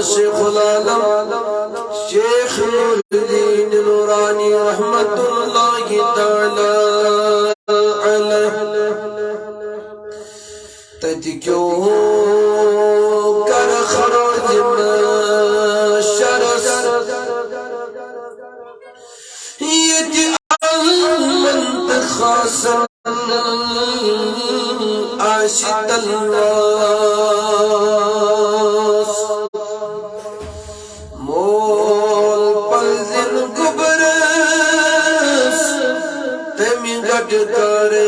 شیخ العالم شیخ نور الدین نورانی رحمت اللہ تعالی علیہ تجھ کیوں کر خراج شرس يجعل خاصا عاشق الناس مول پلزن گبرس تمی گٹ کرے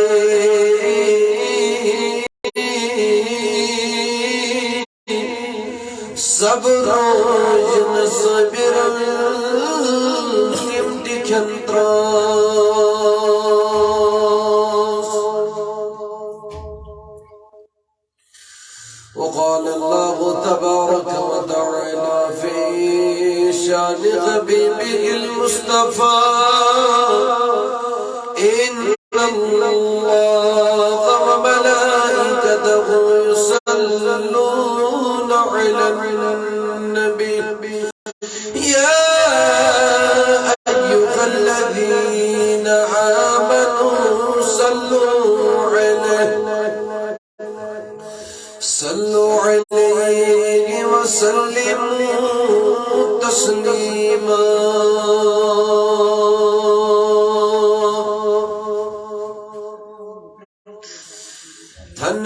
صبر جن صبر وقال الله تبارك وتعالى في شان حبيبه المصطفى إن الله وملائكته يصلون على النبي يا الذين آمنوا صلوا عليه وسلموا تسليما تھن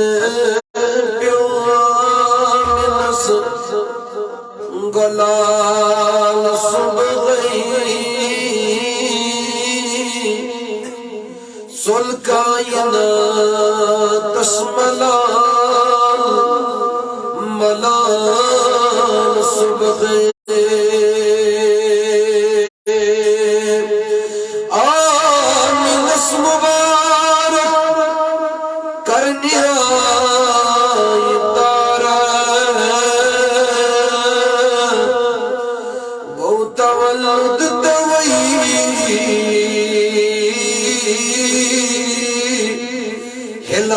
پیوان نصر گلال صبغی سل کائنات اسملال ملال صبغی آمین اس مبارک کرنی آئی تارا وہ تولد دوئی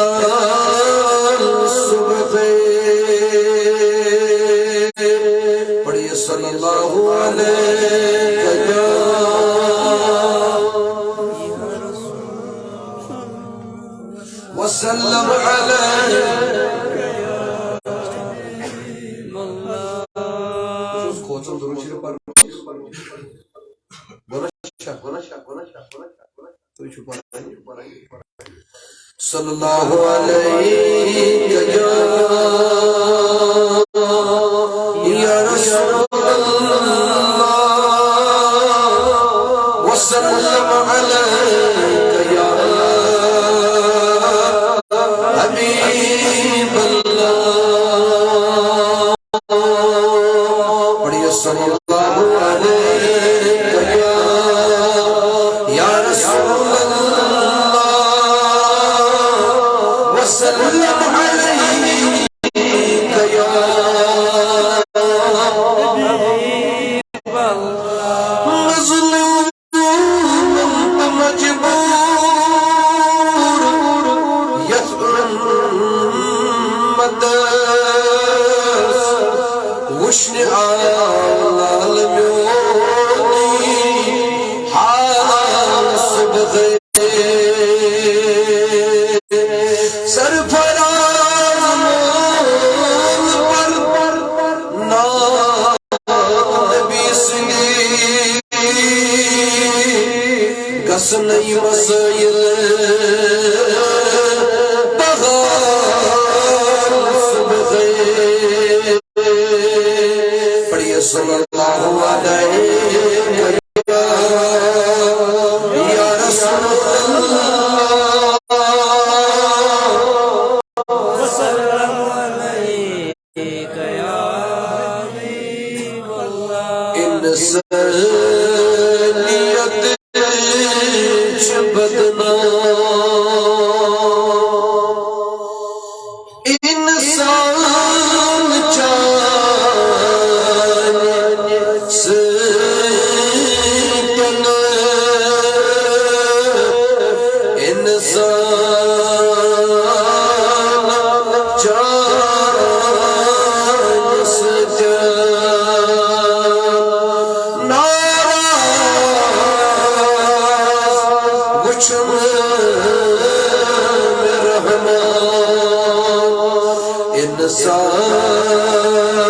ہلال صبغی پڑھئے صلی اللہ علیہ وسلم علیہ صلی اللہ علیہ یا رسول اللہ وسلم علیہ یا حبیب اللہ پڑھئے صلی اللہ علیہ یا رسول اللہ وسلم علیہ یا حبیب اللہ مظلوم مجبور یزعم مدس وشن عالمیونی حال صبغی سرفراز مول پر نام نبی سنی کس نئی مسائل بغال صبغی پڑھئے صلی اللہ علیہ یا رسول اللہ وسلم علیہ یا حبیب اللہ انسانیت بدنام انسان جانس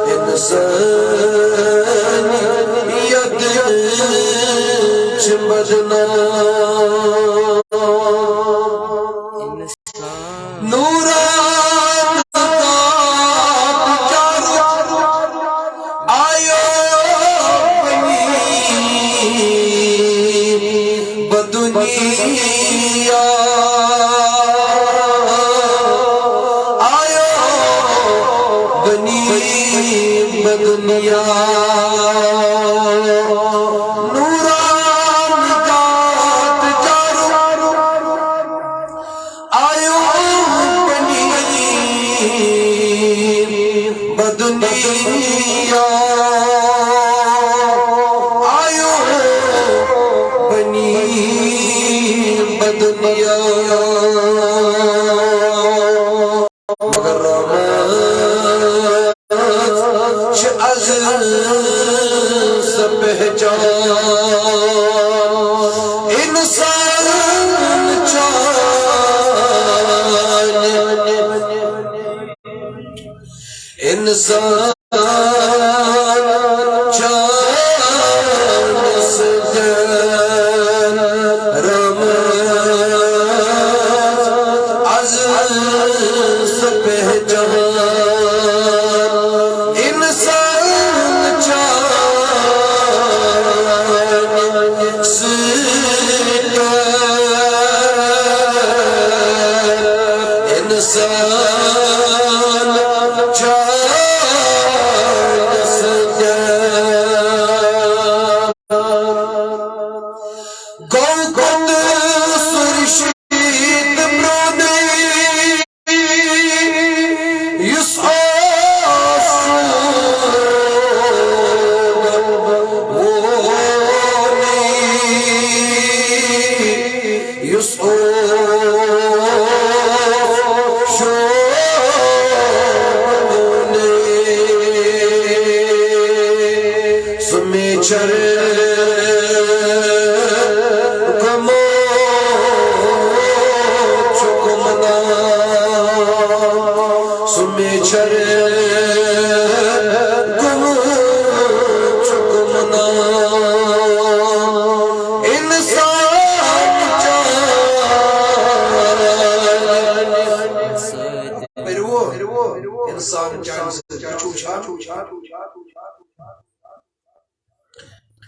انسانیت بدنا انسان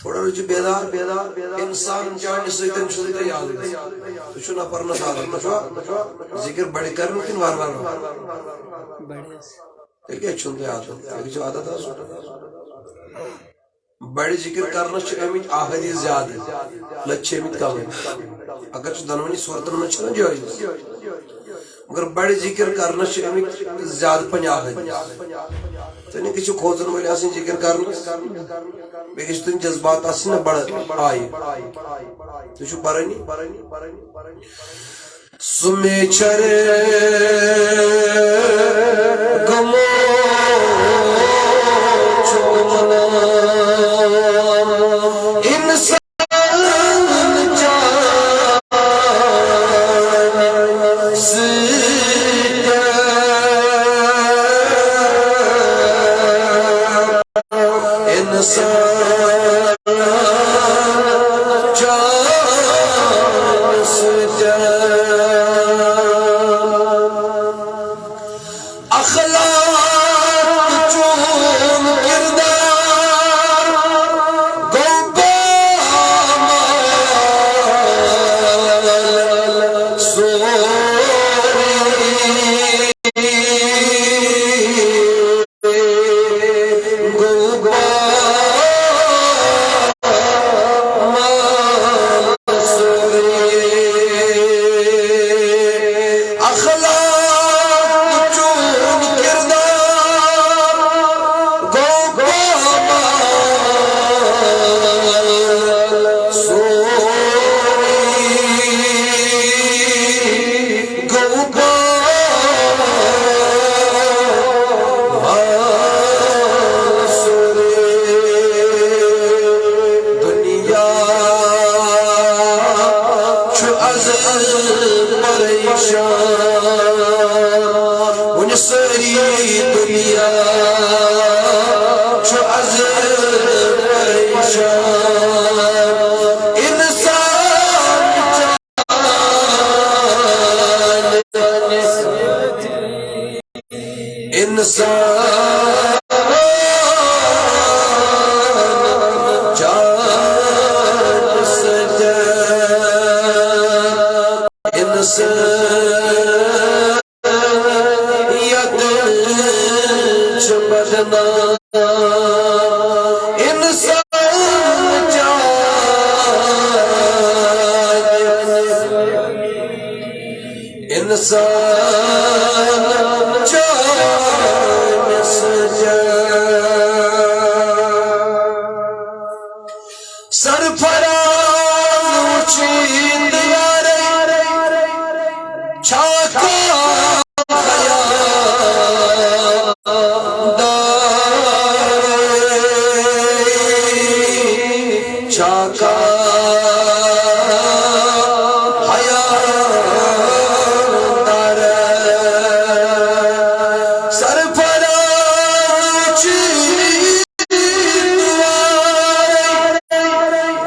تھوڑا رجو بیدار انسان جان سیدن چھلتے یاد تو چھنا پرنا ساتھ ذکر بڑی کرن کن وار کیا چھلتے یاد جو عادت ہے بڑی ذکر کرنا چھ امیت آخری زیادہ لچھے امیت کام ہے اگر چھ دنوانی صورتن میں چھنا جائز مگر بڑی ذکر کرنا چھ امیت زیادہ پنی آخری تو نہیں کچھ کھوزن والی آسین ذکر کرنا بیکش تن جذبات آسین بڑا آئی تو چھو برانی سمی چھرے گمو چھومنا انسان جان سیدہ انسان اخلاق چون کردار گو بامال سوری گو بامال سوری اخلاق چون کردار گو بامال سوری گو بامال سوری دنیا چو از پریشان ون سری دنیا چو از پریشان انسان جان سجا انسان بدنا انسان جان انسان جان سجا سرفراز اچھید یارے چھاکا چھاکا حیا دار سرفراز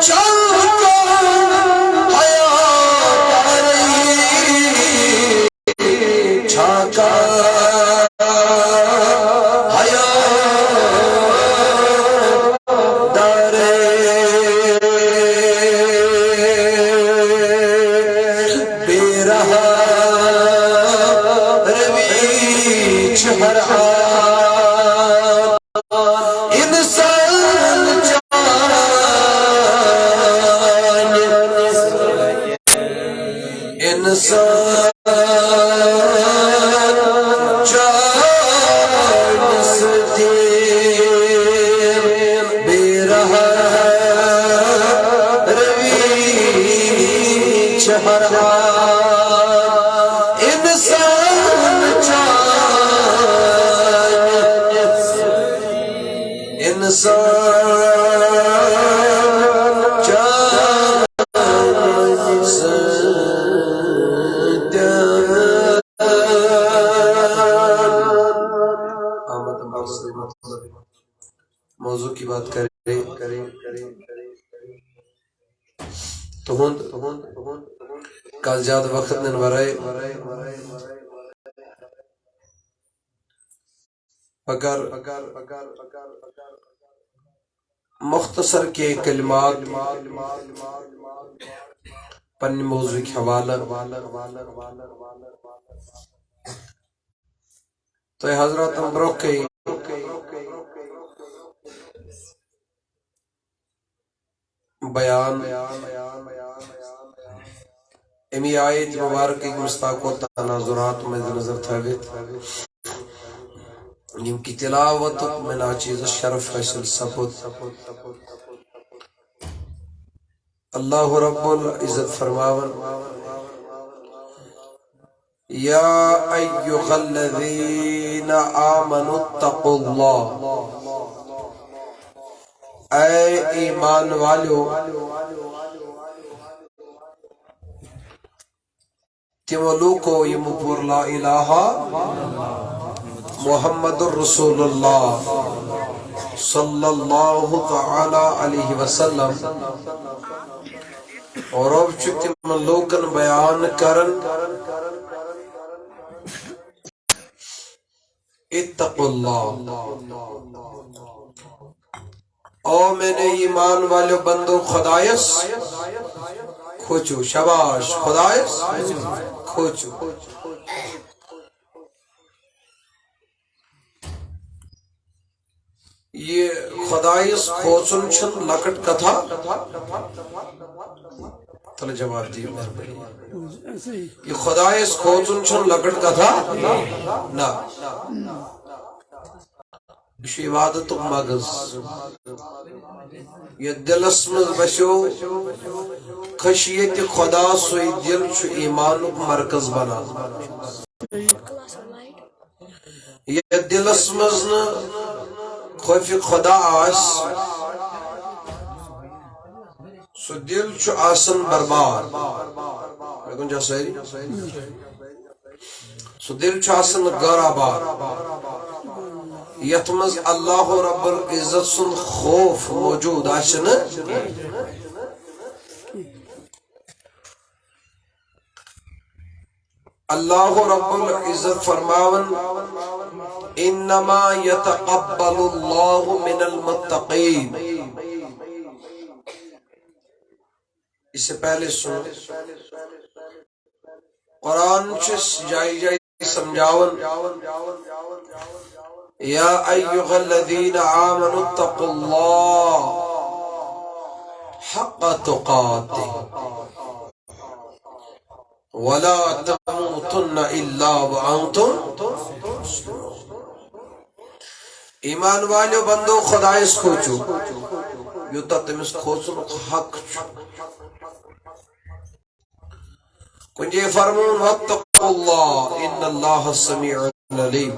چھاکا حیا دار چھاکا حیا دار ہر انسان جان انسان جان سدیم بے رہا رویچ ہر انسان انسان جان سجا موضوع کی بات کریں تہند کل زیادہ وقت نن ورائے اگر مختصر کے کلمات پن موضوع کی حوالہ تو حضرات امبرو کے بیان امی آیت مبارک کی مستاق و تناظرات میں نظر تھاویت یم کی تلاوت میں ناچیز شرف حاصل سپود اللہ رب العزت فرماون یا ایها الذین آمنوا اتقوا اللہ اے ایمان والو تیولو کو یم پر لا الہ محمد الرسول اللہ صلی اللہ تعالی علیہ وسلم اور رب چھ تم لوکن بیان کرن اتقوا اللہ او میں نے ایمان والے بندو خدایس کھوچو شباش خدایس کھوچو یہ خدایس کھوچن چھن لکٹ کتھا تل جواب دیو مہربانی یہ خدایس کھوچن چھن لکٹ کتھا نا یہ عبادت مغز یہ دلس مز بسو خشیت خدا سوئی دل چھ ایمان مرکز بنا یہ دلس مز خوف خدا آس سو دل چھ آسن برباد لیکن جا سہری سو دل چھ آسن گر آباد یتمز اللہ رب العزت سن خوف موجود آشن اللہ رب العزت فرماون انما یتقبل اللہ من المتقین اس سے پہلے سن قرآن چس جائی جائی سمجھاون یا ایہا الذین آمنوا اتقوا اللہ حق تقاتہ ولا تموتن الا وانتم ایمان والے بندو خدایس کھوچو یوتا تمس کھوچن حق کنجے فرمون واتقوا اللہ ان اللہ سمیع علیم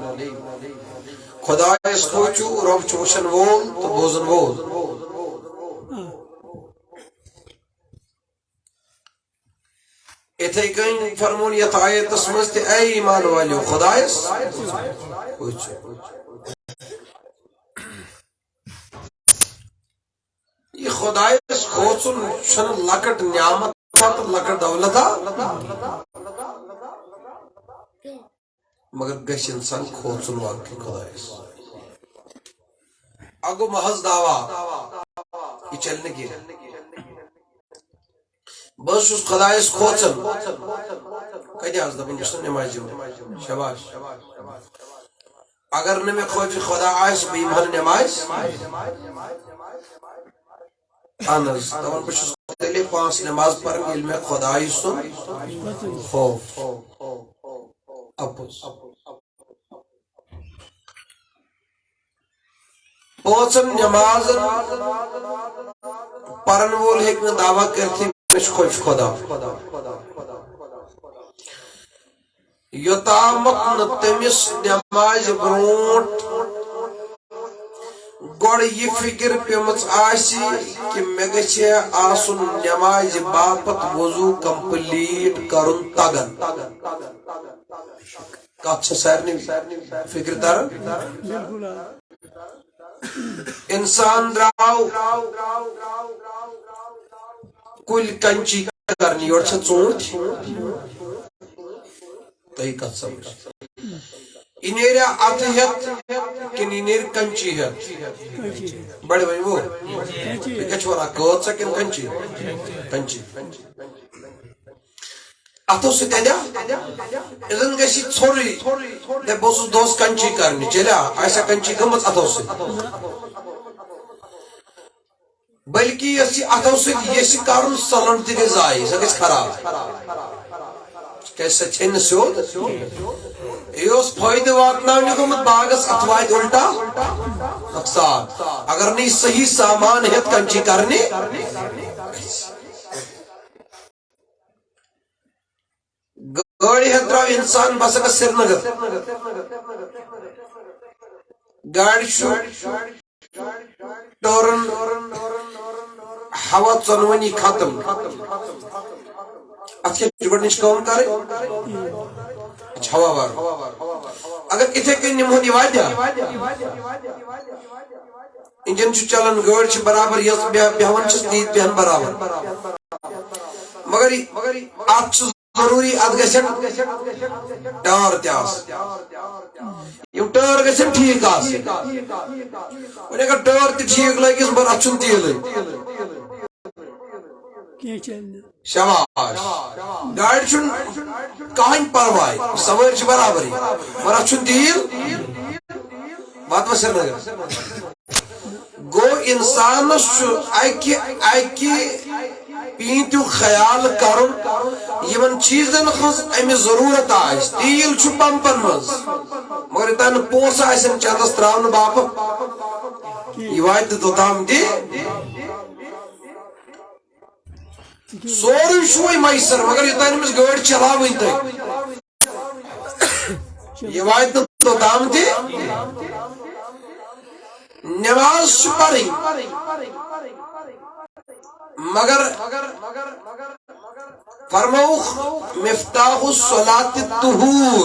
خدایس کھوچو رب چوشن وول تو بوزن وول اتھے کہیں فرمون یہ آیت سمجھتے اے ایمان والیو خدایس کھوچو یہ خدایس کھوچن چھن لکٹ نعمت لکٹ دولتا مگر گش انسان کھوچن واقعی خدایس اگو محض دعویٰ یہ چلنے کی بس اس خدایس کھوچن کدی آز دبن بس نماز شباش اگر نمی خوف خدا آئیس بیمان نماز آنز دبن بس تیلی 5 نماز پر علم خدای سن خوف اپوز پوچن نماز پرن وول ہیکن دعویٰ کرتی مش خوف خدا یوتامت نتمس نماز برونٹ گوڑ یہ فکر پیمت آسی کہ میں گچھے آسن نماز باپت وضو کمپلیٹ کرن تگن کچھ سارنی فکر تارن انسان دراو کل کنچی کرنی اور چھا چونٹ تئی کت سمجھ انیریا آتھیت کن انیر کنچی ہے بڑے بھائی وہ کچھوڑا کت سکن کنچی کنچی اتھو سے تیدیا ازن گیسی چھوڑی دے بوسوس دوست کنچی کرنی چلیا ایسا کنچی گمت اتھو سے بلکہ یہ اتھو سے یہ کارن سلن تھی غذائی سکس خراب کیسے چھن سیود یہ اس فائدہ واتناونی گمت باغس اتوائد الٹا نقصان اگر نہیں صحیح سامان ہے کنچی کرنی گاڑی ہے تراو انسان بس اگر سر نگر گاڑی شو ٹورن ہوا چنونی ختم ات کے گڈنچ کام کرے ہوا بار اگر اتھے کن نمہنی وادیا انجن چھ چلن گاڑی چھ برابر یس بیہون چھ تیت بیہن برابر مگر ات ضروری ات گژھن ٹار تہ ٹار گژھن ٹھیک وۄنۍ اگر ٹار تہ ٹھیک لگس مگر ات چھُنہٕ تیٖلٕے شاباش گاڑِ چھُنہٕ کٕہٕنۍ پرواے سوٲرۍ چھِ برابرٕے مگر ات چھُنہٕ تیٖل واتوا سرینگر گو انسانس اکہ پیٖنتیُک خیال کرُن یمن چیٖزن ہٕنٛز امس ضروٗرت آسہِ تیٖل چھُ پمپن منٛز مگر یوٚتانۍ نہٕ پونٛسہٕ آسن چندس تراونہٕ باپتھ یہِ واتہِ نہٕ توٚتام تہِ سورُے چھُ وۄنۍ میسر مگر یوٚتانۍ أمِس گٲڑۍ چلاوٕنۍ تۄہہِ یہِ واتہِ نہٕ توٚتام تہِ نماز چھِ پرٕنۍ مگر فرموُکھ مفتاح الصلاۃ الطہور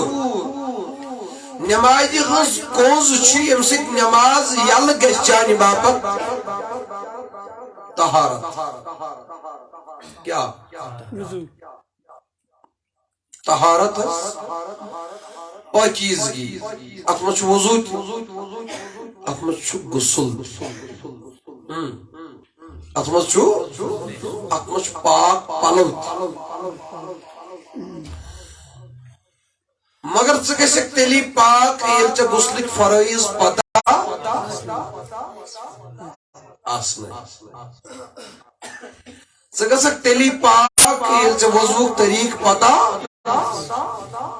نمازِ ہٕنٛز کنٛز چھِ ییٚمہِ سۭتۍ نماز یلہٕ گژھِ چانہِ باپتھ طہارت کیا طہارت پاکیزگی اتھ منٛز چھُ وضوٗ تہِ اتھ منٛز چھُ غسل اتھ منٛز چھُ پاک پلو مگر ژٕ گژھکھ تیٚلی پاک ییٚلہِ ژےٚ غسلٕکۍ فرٲیض پتہ آسنٕے ژٕ گژھکھ تیٚلی پاک ییٚلہِ ژےٚ وضوٗہُک طریٖقہٕ پتہ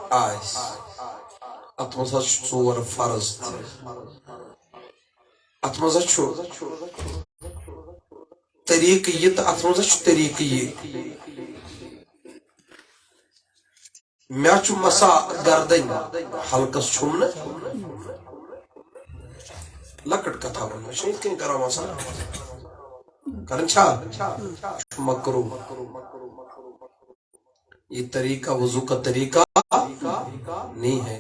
آسہِ اتھ منٛز حظ چھُ ژور فرض تہِ اتھ منٛز حظ چھُ طریٖقہٕ یہِ تہٕ اتھ منٛز حظ چھُ طریٖقہٕ یہِ مےٚ چھُ مسا گردٕنۍ حلقس چھُم نہٕ لۄکٕٹ کتھا ونہٕ مےٚ چھُنہٕ یِتھ کٔنۍ کران مسا کران چھا مکروہ یہ طریقہ وضو کا طریقہ نہیں ہے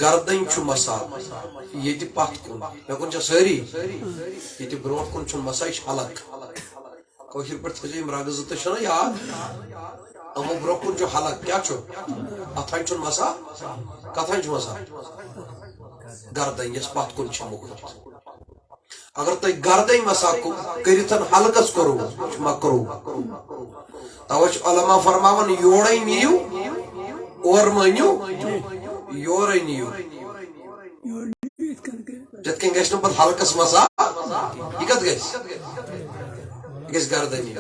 گردن چھُ مسا ییٚتہِ پتھ کُن مےٚ کُن چھا سٲری ییٚتہِ برونٛٹھ کُن چھُنہٕ مسا یہِ چھُ حلق کٲشِر پٲٹھۍ تھٲیزیو یِم رگہٕ زٕ تہِ چھِنہ یاد یِمو برونٛہہ کُن چھُ حلق کیٛاہ چھُ اتھن چھُنہٕ مسا کتھن چھُ مسا گردن یۄس پتھ کُن چھِ موٚکھمُت اگر تُہۍ گردن مسا کٔرِتھ حلقس کوٚروٕ یہِ چھُ مکروہ توے چھِ علما فرماوان یورے نِیِو اورٕ مٲنِو یورے نِیِو تِتھ کٔنۍ گژھِ نہٕ پتہٕ حلقس مسا یہِ کتھ گژھِ یہِ گژھِ گردنی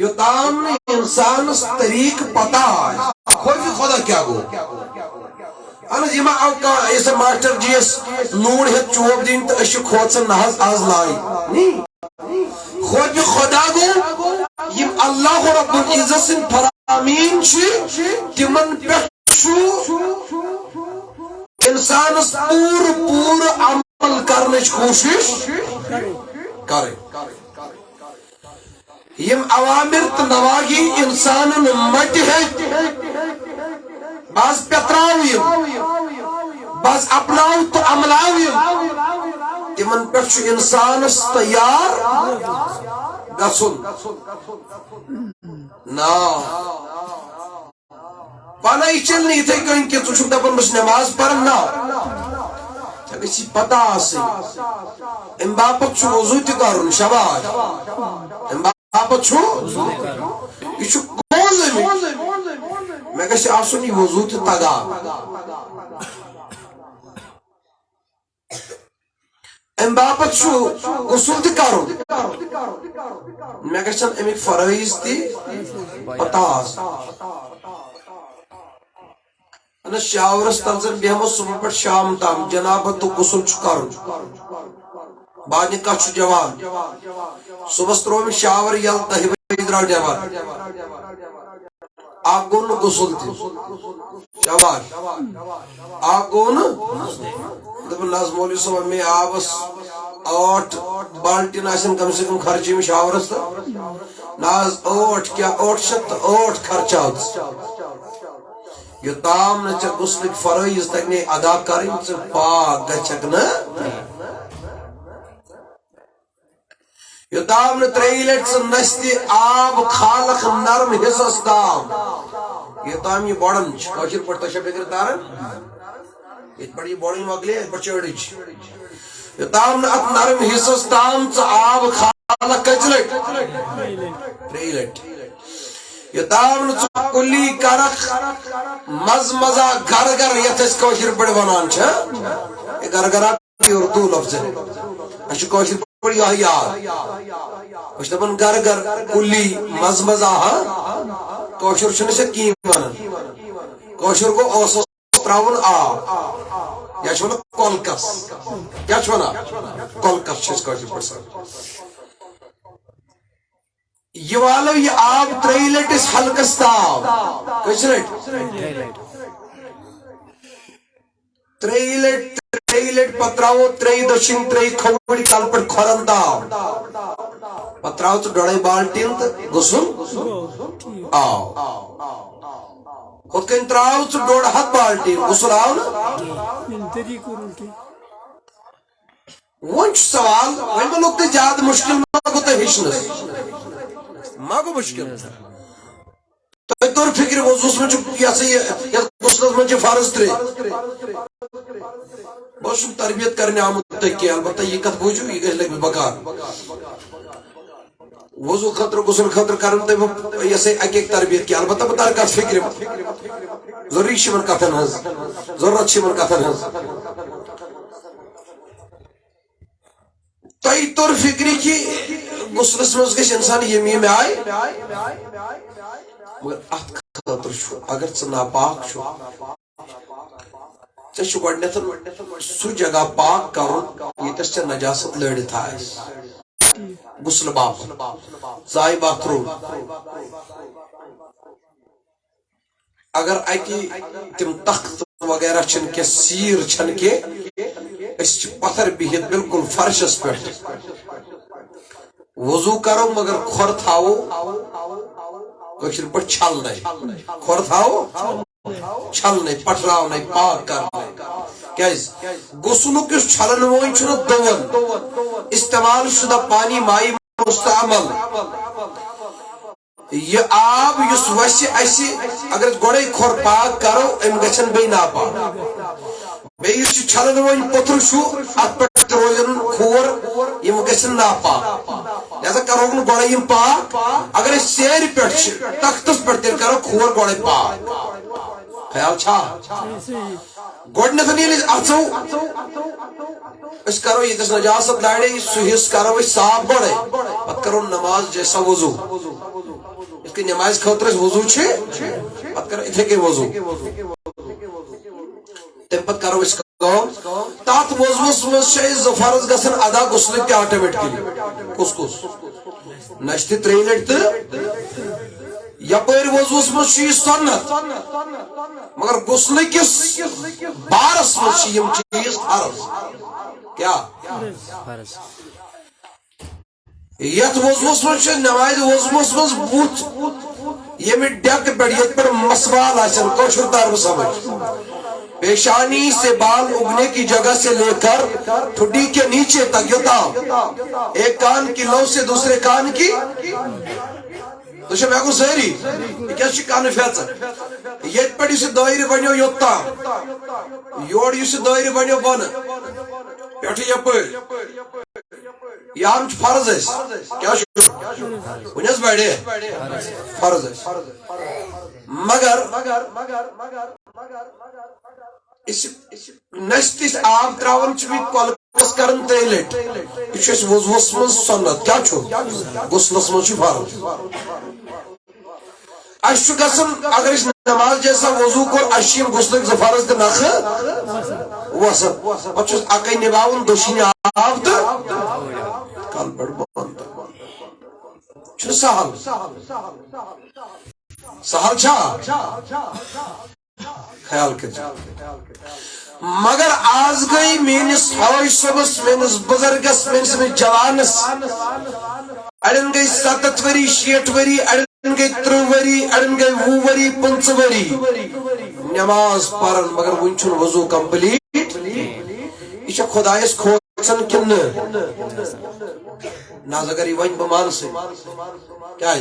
یوٚتام نہٕ انسانس طریٖقہٕ پتہ آسہِ خوفِ خۄدا کیٛاہ گوٚو اہن حظ یہِ ما آو کانٛہہ یُس ماسٹر جی یس نوٗن ہیٚتھ چوب دِنۍ تہٕ أسۍ چھِ کھوژان نہ حظ آز لاے خوفِ خۄدا گوٚو یِم اللہ رب العزت سٕنٛدۍ فرامین چھِ تِمن پٮ۪ٹھ چھُ انسانس پوٗرٕ عمل کرنٕچ کوٗشش کرٕنۍ یم اوامر تہٕ نواہی انسانن مٹہِ ہیٚکہِ بعض پٮ۪تراوٕنۍ بعض اپناو تہٕ عملاوٕنۍ تِمن پٮ۪ٹھ چھُ انسانس تیار گژھُن نا پانے چل نہٕ یِتھے کٔنۍ کہِ ژٕ چھُکھ دپان بہٕ چھُس نٮ۪ماز پران نا ژےٚ گژھی پتہ آسٕنۍ امہِ باپتھ چھُ وضوٗ تہِ کرُن شاباش امہِ باپتھ چھُ یہِ چھُ کونٛز أمِچ مےٚ گژھِ آسُن یہِ وضوٗ تہِ تگان امہِ باپتھ چھُ غسل تہِ کرُن مےٚ گژھن امیِکۍ فرٲیض تہِ پتہ آسٕنۍ شاورس تل زن بیہمو صبح پٮ۪ٹھ شام تام جنابت غسل چھُ کرُن بعد نکاح چھُ جوان صبحس تروو مےٚ شاور یلہٕ 10 بجے درٛاو نٮ۪بر اکھ گوٚو نہٕ غسل تہِ شاباش اکھ گوٚو نہٕ دوٚپُن نہ حظ مولوی صٲبا مے آبس 8 بالٹیٖن آسن کم سے کم خرچٲمٕتۍ شاورس تہٕ نہ حظ 8 کیٛاہ 8 شیٚتھ تہٕ 8 خرچاو یوٚتام نہٕ ژےٚ غسلٕکۍ فرٲیض تگنے ادا کرٕنۍ ژٕ پاک گژھکھ نہٕ یوتام ترٛیٚیہِ لٹہِ ژٕ نستہِ آب کھالکھ نرم حصس تام یوتام یہ بڑن کٲشِر پٲٹھۍ تۄہہِ چھا فِکر تاران یتھ پٲٹھۍ یہ بڑٕنۍ مۄکلے یتھ پٲٹھۍ چٲڑِج یوتام نہٕ اتھ نرم حصس تام ژٕ آب کھالکھ کٔژِ لٹہِ ترٛیٚیہِ لٹہِ یوتام نہٕ ژٕ کُلی کرکھ مز مزا گر گر یتھ أسۍ کٲشِر پٲٹھۍ ونان چھِ یہ گر گرا اردو لفظ ہے اَسہِ چھُ کٲشِر پٲٹھۍ یہے یاد أسۍ چھِ دپان گر گر کُلی مز مزا کٲشُر چھُنہٕ أسۍ کِہیٖنۍ ونان کٲشُر گوٚو اوسُس تراوُن آب یا چھِ ونان کۄلکس کیٛاہ چھِ ونان کۄلکس چھِ أسۍ کٲشِر پٲٹھۍ سان یہ والو یہ آب ترٛیٚیہِ لٹہِ أسۍ حلقس تام کٔژِ لٹہِ ترٛیٚیہِ لٹہِ پتہٕ تراوو ترٛیٚیہِ دٔچھِنۍ ترٛیٚیہِ کھووٕرۍ تل پٮ۪ٹھ کھۄرن تام پتہٕ تراو ژٕ ڈۄڑے بالٹیٖن تہٕ غسل آو ہُتھ کٔنۍ تراو ژٕ ڈۄڑ ہتھ بالٹیٖن غسل آو نہٕ وۄنۍ چھُ سوال وۄنۍ ما لوٚگ تۄہہِ زیادٕ مُشکِل ما گوٚو تۄہہِ ہیٚچھنس ما گوٚو مُشکِل تۄہہِ توٚر فِکرِ وضوٗہس منٛز چھُ یہ سا یہ یتھ غسلس منٛز چھِ فرض ترٛےٚ بہٕ اوسُم تربیت کرنہِ آمُت تۄہہِ کینٛہہ البتہ یہِ کتھ بوٗزِو یہِ گژھِ لگہِ مےٚ بکار وضوٗ خٲطرٕ غسل خٲطرٕ کرن تۄہہِ بہٕ یہ سا اکہِ اکہِ تربیت کینٛہہ البتہ بہٕ ترٕ کتھ فِکرِ ضروٗری چھِ یِمن کتھن ہٕنٛز ضروٗرت چھِ یِمن کتھن ہٕنٛز تۄہہِ توٚر فِکرِ کہِ غسلس منٛز گژھِ انسان ییٚمہِ آیہِ مگر اتھ خٲطرٕ چھُ اگر ژٕ ناپاک چھُ ژےٚ چھُ گۄڈنیتھ سُہ جگہ پاک کرُن ییٚتٮ۪س ژےٚ نجاست لٲڑِتھ آسہِ غسلہٕ باپتھ ژاے باتھ روٗم اگر اتہِ تِم تخت وغیرہ چھِنہٕ کینٛہہ سیٖر چھنہٕ کینٛہہ أسۍ چھِ پتھر بِہِتھ بالکل فرشس پٮ۪ٹھ وضوٗ کرو مگر کھۄر تھاوو کٲشِر پٲٹھۍ چھلنے کھۄر تھاوو چھلنے پٹھراونے پاک کرنے کیازِ غسلُک یُس چھلن وول چھُنہ دون استعمال شدہ پانی مائی مستعمل یہ آب یُس وسہِ اسہِ اگر أسۍ گۄڈے کھۄر پاک کرو أمۍ گژھن بیٚیہِ ناپاک بیٚیہِ یُس یہِ چھلن وول پوٚتُر چھُ اتھ پٮ۪ٹھ روزن کھور یِم گژھن ناپاک لہذا کرو نہٕ گۄڈے یِم پاک اگر أسۍ سیرِ پٮ۪ٹھ چھِ تختس پٮ۪ٹھ تیٚلہِ کرو کھور گۄڈے پاک خیال چھا گۄڈنیتھ ییٚلہِ أسۍ اژو أسۍ کرو ییٚتٮ۪س نجاست لارِ سُہ حصہٕ کرو أسۍ صاف گۄڈے پتہٕ کرو نماز جیسا وضوٗ یِتھ کٔنۍ نمازِ خٲطرٕ أسۍ وضوٗ چھِ پتہٕ کرو یِتھے کٔنۍ وضوٗ تمہِ پتہٕ کرو أسۍ کٲم تتھ وضوٗہس منٛز چھِ أسۍ زٕ فرض گژھان ادا غسلٕکۍ تہِ آٹومیٹکلی کُس کُس نشتہِ ترٛیٚیہِ لٹہِ تہٕ یپٲرۍ وضوٗہس منٛز چھُ یہِ سنت مگر غسلٕکِس بارس منٛز چھِ یِم چیٖز فرض کیٛاہ یتھ وضوٗہس منٛز چھُ نمازِ وضوٗہس منٛز بُتھ ییٚمہِ ڈیکہٕ پٮ۪ٹھ یتھ پٮ۪ٹھ مسوال آسن کٲشُر تر بہٕ سمجھ پیشانی سے بال اگنے کی جگہ سے لے کر ٹھڈی کے نیچے تک یوتام ایک کان کی لو سے دوسرے کان کی تو چھا مےٚ گوٚو سٲری یہِ کیٛاہ چھِ کانہٕ فیژٕ ییٚتہِ پٮ۪ٹھ یُس یہِ دٲیرٕ بنیو یوٚتام یورٕ یُس یہِ دٲیرٕ بنیو بۄنہٕ پٮ۪ٹھٕ یپٲرۍ یہِ ہن چھُ فرض اسہِ کیٛاہ چھُ وۄنۍ حظ بڑے فرض اسہِ مگر نستِس آب تراون چھِ مےٚ کۄلکس کران ترٛیٚیہِ لٹہِ یہِ چھُ اسہِ وضوٗہس منٛز سنت کیٛاہ چھُ غسلس منٛز چھُ فرض اسہِ چھُ گژھان اگر أسۍ نماز جیسا وضوٗ کوٚر اسہِ چھِ یِم غسلٕکۍ زٕ فرض تہِ نکھٕ وسان پتہٕ چھُس اکے نِباوُن دٔچھِنۍ آب تہٕ کلہٕ پٮ۪ٹھ بنٛد چھُنہٕ سہل چھا خیال کٔرِو مگر آز گئی میٲنِس حوٲج صٲبس میٲنِس بُزرگس میٲنِس جوانس اڑٮ۪ن گئی 70 ؤری 60 ؤری اڑٮ۪ن گئی 30 ؤری اڑٮ۪ن گئی 20 ؤری 25 ؤری نماز پرن مگر وُنہِ چھُنہٕ وضوٗ کمپلیٖٹ یہِ چھےٚ خۄدایس کھوژان سن کن ناز اگر یہ ون بمان سے کیا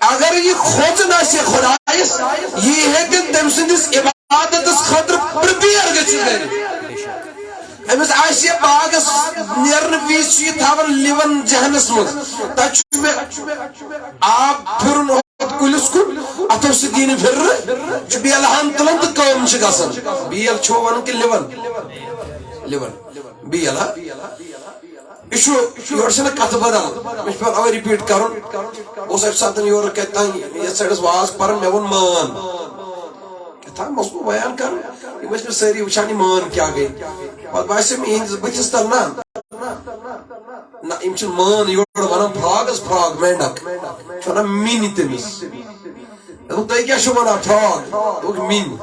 اگر یہ کھوچن آسے خدایس یہ ہے کہ تم سندس عبادت خطر پرپیر گچھو گئے امس آسے باغس نیرن ویس یہ تھاون لیون جہنس مز تچ میں آپ پھرن کلس کن اتو سے دین پھر بیل ہم تلن تو قوم گسن بیل چھو ون کہ لیون بیل یہ سے کت بدل مجھ پر اوے رپیٹ کرن اس اک ساتن یور کہتا یہ سڑس واز پر مے ون مان کہتا مسو بیان کر یہ مجھ میں ساری وچانی مان کیا گئی پت باسے میں بچس تل نا نا ام چھ مان یور ونان فراگس فراگ مینڈک چھنا مین تمس دپ تھی کیا ونان فراگ دپ مین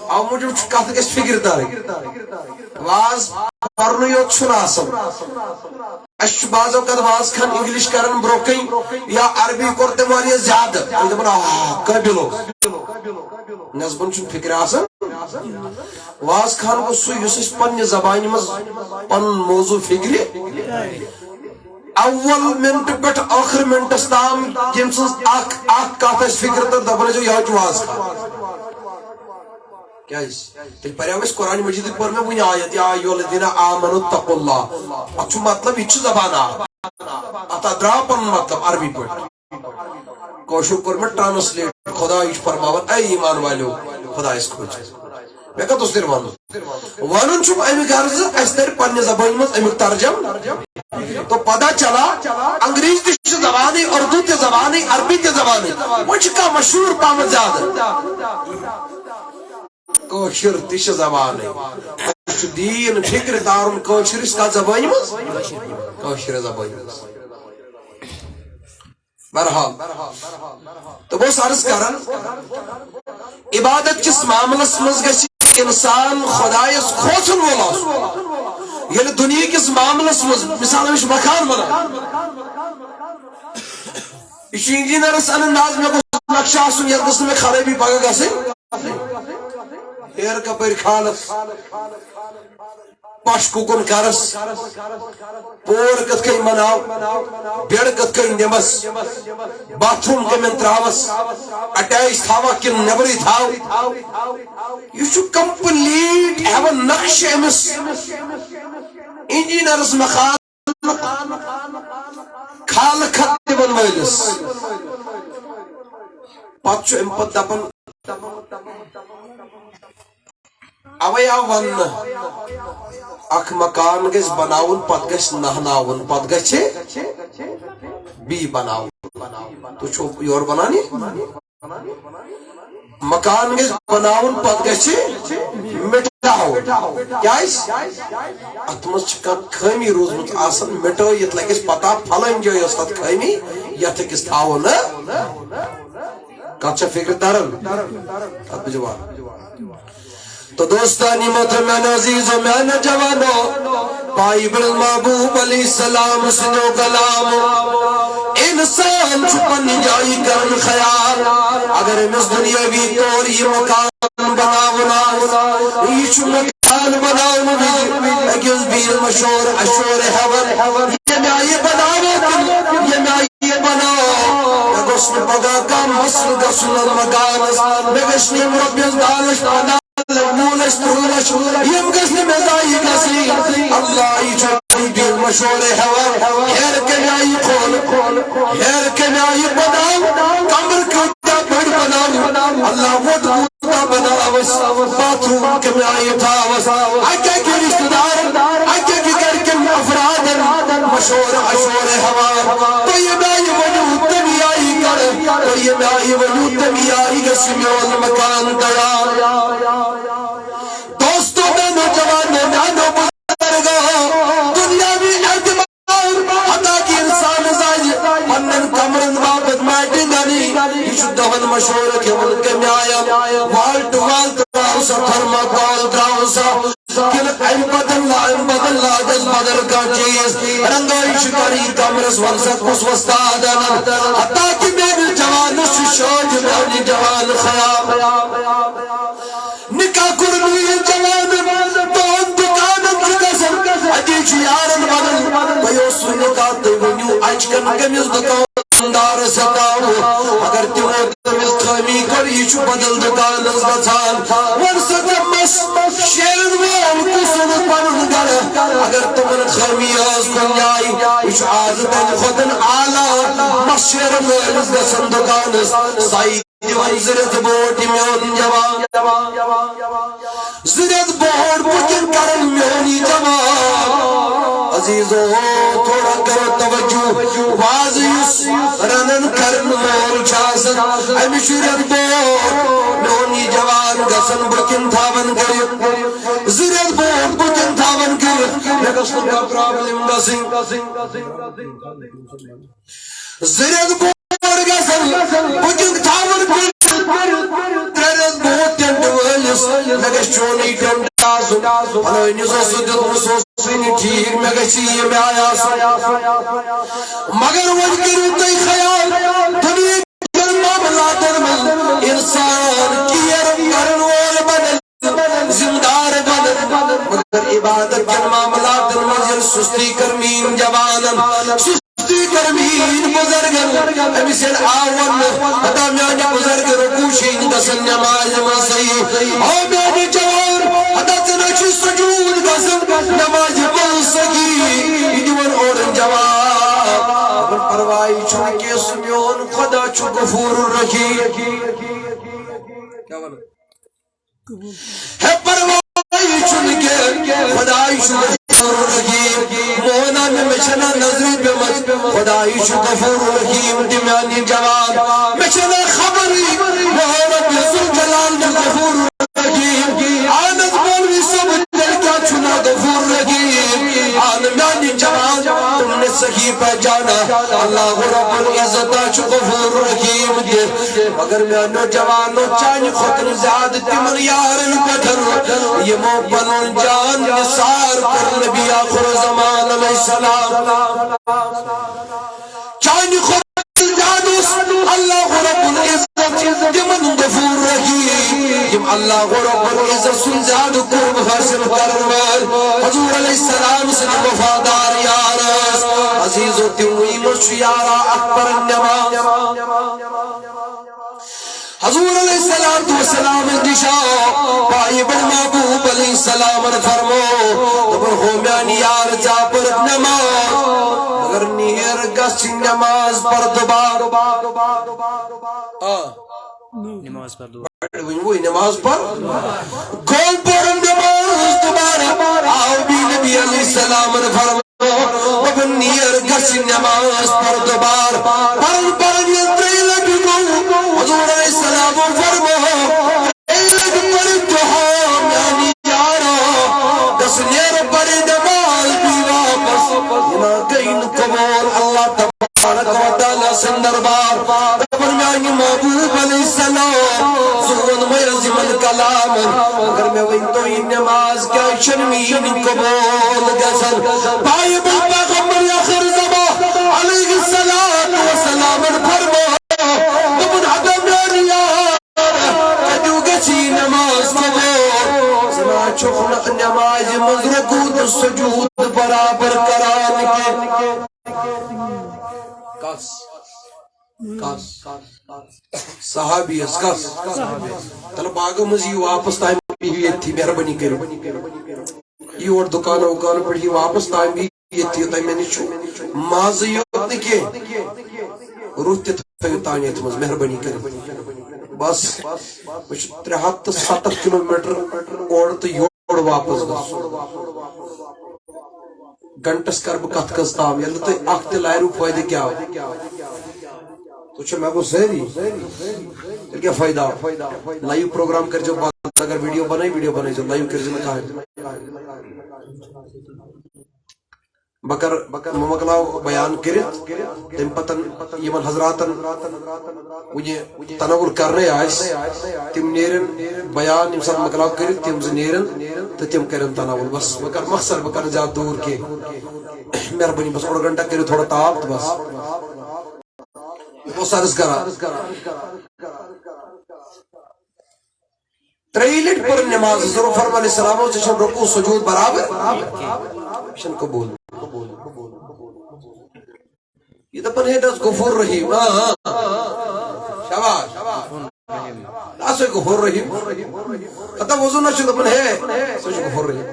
او موجود کت گھس فکر ترن واز پرن یوت چھن آسان اس بعض اوقات واز خان انگلش کرن بروکن یا عربی کرتے واریاہ زیادہ قبلو نسبن چھن فکر آسان واز خان کو سو یس پنہ زبان مز پن موضوع فکر اول منٹ پہ آخر منٹس تام یم سن کت فکر تو دپان یہ واز خان تیل پریو اس قرآن مجید پر میں ون آیت یا ایھا الذین آمنوا اتقوا اللہ اتھ مطلب یہ زبان ات درا پن مطلب عربی پہ کوشر کور میں ٹرانسلیٹ خدا فرماون اے ایمان والو خدا اس کھوج میں کتس تیل ون چھم امیک غرض اس تر پنہ زبان مز امیک ترجم تو پتہ چلا انگریز تہ زبان اردو تہ زبان عربی تہ زبان وہ کا مشہور پام زیادہ کوشر تش زبان دین فکر دارن کوشر اس کا زبان مز کوشر زبان مز بہرحال تو بہت عرض کرن عبادت کس معاملس مز گژھِ انسان خدایس کھوژن وول آسُن ییٚلہِ دنیا کس معاملس مز مثال امس مکان بنان یہ انجینئرس انداز میں گوٚژھ نقشہ آسُن یتھ گٔژھ نہٕ مےٚ خرٲبی پگاہ گژھٕنۍ ایر کپر کھالس پش ککن کرس پور کت کئی مناو بیڑ کت کئی نمس باتھ روم کمن تراوس اٹیچ تھاوا کن نبری تھاو یہ کمپلیٹ ایون نقش امس انجینئرس مخان کھال خط دن ولس پتہ ام پت دپن اوے آو ون اخ مکان گژھِ بناون پت گژھِ نہناون پت گژھِ بی بناون تو چھو یور بنانی مکان گژھِ بناون پت گژھِ مٹاون کیاز ات مز چھ کانٛہہ خٲمی روٗزمٕژ آسان مٹٲیِتھ لگس پتہ پھلٲنۍ جایہِ ٲس تتھ خٲمی یتھ أکِس تھاوو نہٕ کتھ چھا فکر ترن تتھ بہٕ جواب تو دوستانی محترم عزیز و میں جوانو پائی بڑھ محبوب علیہ السلام سنو کلام انسان چھپن جائی کرن خیال اگر اس دنیاوی طور یہ مکان بناونا یہ چھو مکان بناونا اگیز بیل مشور اشور حور یہ میں آئیے بناو یہ میں آئیے بناو گسن پگا کام مسل گسن المکان بگشنی مربیز دانش پانا مولش تولش یم گسن مزائی گسی اللہ چوری بیل مشور حور ہیر کمیائی کھول ہیر کمیائی بناو کمر کتا بڑ بناو اللہ وڈ بوتا بناوس باتھ روم کمیائی تھاوس اکے کی رشتہ دار اکے کی گرکن افراد مشور اشور حور تو یہ بائی وجود تمیائی کر تو یہ بائی وجود تمیائی گسی میول مکان تیار دوستوں میں نوجوان نانو بزرگوں دنیاوی اعتبار حتا کی انسان زائی پنن کمرن بابت مائٹی گانی یہ شدہن مشہور کے ملک میں آیا وال ٹو وال تراؤسا تھرما کال تراؤسا کل ایم بدل جز بدل کا چیز رنگائی شکاری کمرس ورزت کس وستادن حتا کی میری جوان شوج میری جوان خیام نکاح کرنی جوان تو دکانت گسن بھائیو سننے کا تیونیو اچکن گمیز دکاندار ستاو اگر تیمو تمیز خامی کر یہ بدل دکان گژھان ورسہ تمس شیرن وول کسن پنن گر اگر تمن خامی آز کن جائی یہ آز تین خودن آلہ مس شیرن وولس گژھن دکانس سائی دیوان زرت بوٹ میون جوان زرت بوٹ بکن کرن میونی جوان عزیزو تھوڑا کرو توجہ واز یس رنن کرن مول چاسن امی زرت بوٹ میونی جوان گسن بکن تھاون کرت زرت بوٹ بکن تھاون کرت نگسن کا پرابلم گسن زرت بوٹ بکن تھاون ترد بہت ٹنٹ وٲلِس مےٚ گژھِ چونٕے ٹنٹ آسُن فلٲنِس اوس سُہ دیُتمُت سُہ اوسُے نہٕ ٹھیٖک مےٚ گژھِ یہِ مےٚ آے آسُن مگر وۄنۍ کٔرِو تُہۍ خیال دُنیہِکٮ۪ن معاملاتن منٛز اِنسان کیر کرن وول بنن ذمہٕ دار بنن مگر عبادت کٮ۪ن معاملاتن منٛز ییٚلہِ سُستی کٔر میٛٲنۍ جوانن کرمین بزرگن امیسن آون حتا میانی بزرگ رکوشین دسن نماز مسیح او میانی جوان حتا تنچی سجود دسن نماز بلسگی دیون اورن جوان اپن پروائی چونکہ سمیون خدا چو غفور رکھی ہے پروائی چونکہ خدای چو غفور رکھی مونا میں مچنا نظری پہ مجھ خدای چو غفور رحیم دمیانی جوان مچنا خبری محمد یسو جلال چو غفور رحیم آنت مولوی سب دل کیا چنا غفور رحیم آنمیانی جوان تم نے صحیح پہچانا اللہ رب العزت چو غفور رحیم دے مگر میانو جوانو چانی خطر زیادتی من یارن پتھر یہ موبنون جان نثار کر نبی آخر زمان علیہ السلام چانی خطر جانوس اللہ رب العزت دمن غفور رحیم اللہ رب العزت سنزاد قرب حاصل کرنوال حضور علیہ السلام سے وفادار یارس عزیز و تیوئی مشو یارا اکبر النما حضور علیہ السلام دشا پائی بن محبوب علیہ السلام فرمو دبر ہومیان یار جا پر نماز مگر نیر گسی نماز پر دوبار نماز پر وہی نماز پر گول پر نماز دوبارہ آؤ بھی نبی علیہ السلام فرمو دبر نیر گسی نماز پر دوبار پر یدری لگو حضور علیہ السلام فرمو ایک پر دہام یعنی یارا دس نیر پر نماز بھی واپس ینا کئین قبول اللہ تبارک و تعالی سندربار فرمانی محبوب علیہ السلام زون میزم الکلام اگر میں وہی تو یہ نماز کیا شرمین قبول گسن بائی بابا غمر آخر زمان علیہ السلام فرمو دبن حدم یار کدو گسی نماز قبول زنا چخنق نماز مزرقود سجود برابر کران کے کس صحابی اس کس طلب آگا مزی واپس تائم بھی تھی مہربانی کرو یہ اور دکانہ وکانہ پر ہی واپس تائم بھی تھی تائم میں نے چھو مازی ہوت نکے روح تیتھائی تانیت مز مہربانی کرو بس 370 کلومیٹر اور تو یوڑ واپس گا گھنٹس کر بکت کستاو یعنی تو اخت لائرو فائدہ کیا ہو تو چھو میں کو سہری پھر کیا فائدہ لائیو پروگرام کر جو بات اگر ویڈیو بنائی جو لائیو کر جو میں کہا بکر ممکلاو بیان کرت تم پتن یمن حضراتن تناول کرنے آئیس تم نیرن بیان امسان مکلاو کرت تم نیرن تو تم کرن تناول بس بکر مخصر بکر جات دور کے مہربانی بس اور گھنٹہ کرو تھوڑا تاپ بس وہ سارس کرا تریلٹ پر نماز ضرور فرمان السلام و چشم رکو سجود برابر شن قبول یہ دپن ہے دس غفور رحیم شاباش دس غفور رحیم اتہ وضو نہ دپن ہے سو غفور رحیم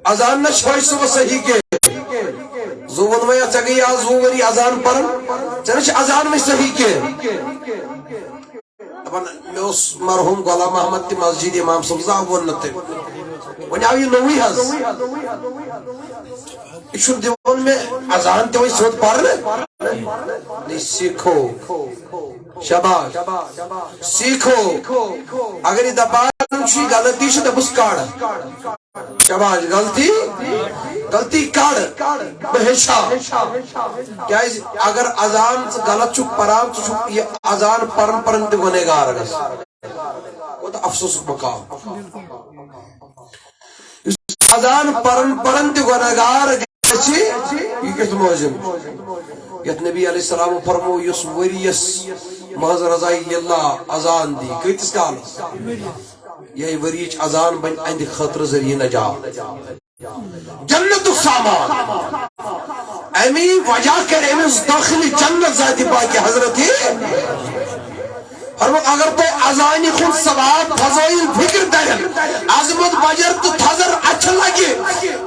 اذان نہ چھوش صبح صحیح کے زو ونویا ژے گئی آز 2 ؤری اذان پرن ژے نہ اذان میں صحیح کے دپن مے اوس مرحوم غلام محمد تہ مسجد امام صاحب زا ون نہ تم ون آو یہ نوی حظ یہ دون میں اذان تہ وی سیود پرن نہیں سیکھو شاباش سیکھو اگر یہ دپان غلطی دپس کڑ شاباش غلطی کڑ بہشا کیا اگر اذان غلط چھ پران یہ اذان پرن تہ گنہگار گس وہ تو افسوس مقام اذان پرن تہ گنہگار یہ کس موجب یت نبی علیہ السلام فرمو یس وریس محض رضائی اللہ اذان دی کتس کالس یہ وریچ اذان بن اند خطر ذریعہ نجات جنت سامان امی وجہ کر امس داخلی جنت ذاتی پاک حضرت اور اگر تو اذانی خود ثواب فضائل فکر درن عظمت بجر تو تھزر اچھا لگے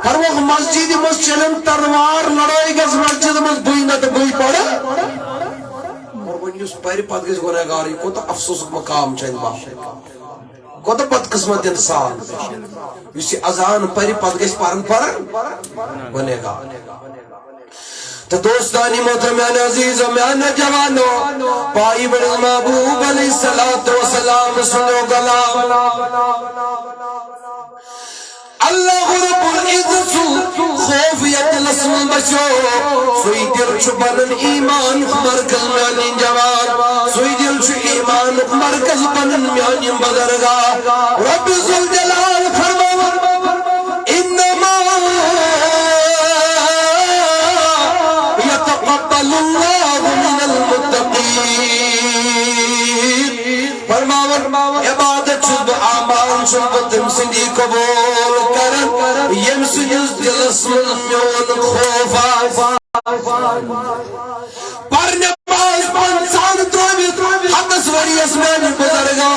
اور وہ مسجد مس چلن تلوار لڑائی گز مسجد مس بوئی نہ تو بوئی پڑے اور وہ یس پیر پت گز گنہگار کو تو افسوس مقام چند با کو تو بدقسمت انسان اس اذان پیر پت گز پرن گنہگار تو دوستانی محترمان عزیز و میان جوانو پائی بڑی محبوب علیہ السلام سنو کلام اللہ رب العزت خوفیت لسم بچو سوئی دل چو بنن ایمان مرکز میانی جوان سوئی دل چو ایمان مرکز بنن میانی بدرگاہ رب ذوالجلال فرماون انما اللہ من المتقین فرماون عبادت شد اعمال شد تم سندی قبول کرن یم سنز دلس من میون خوفا پر نماز پنسان تروبیت حدث وریس میں بزرگا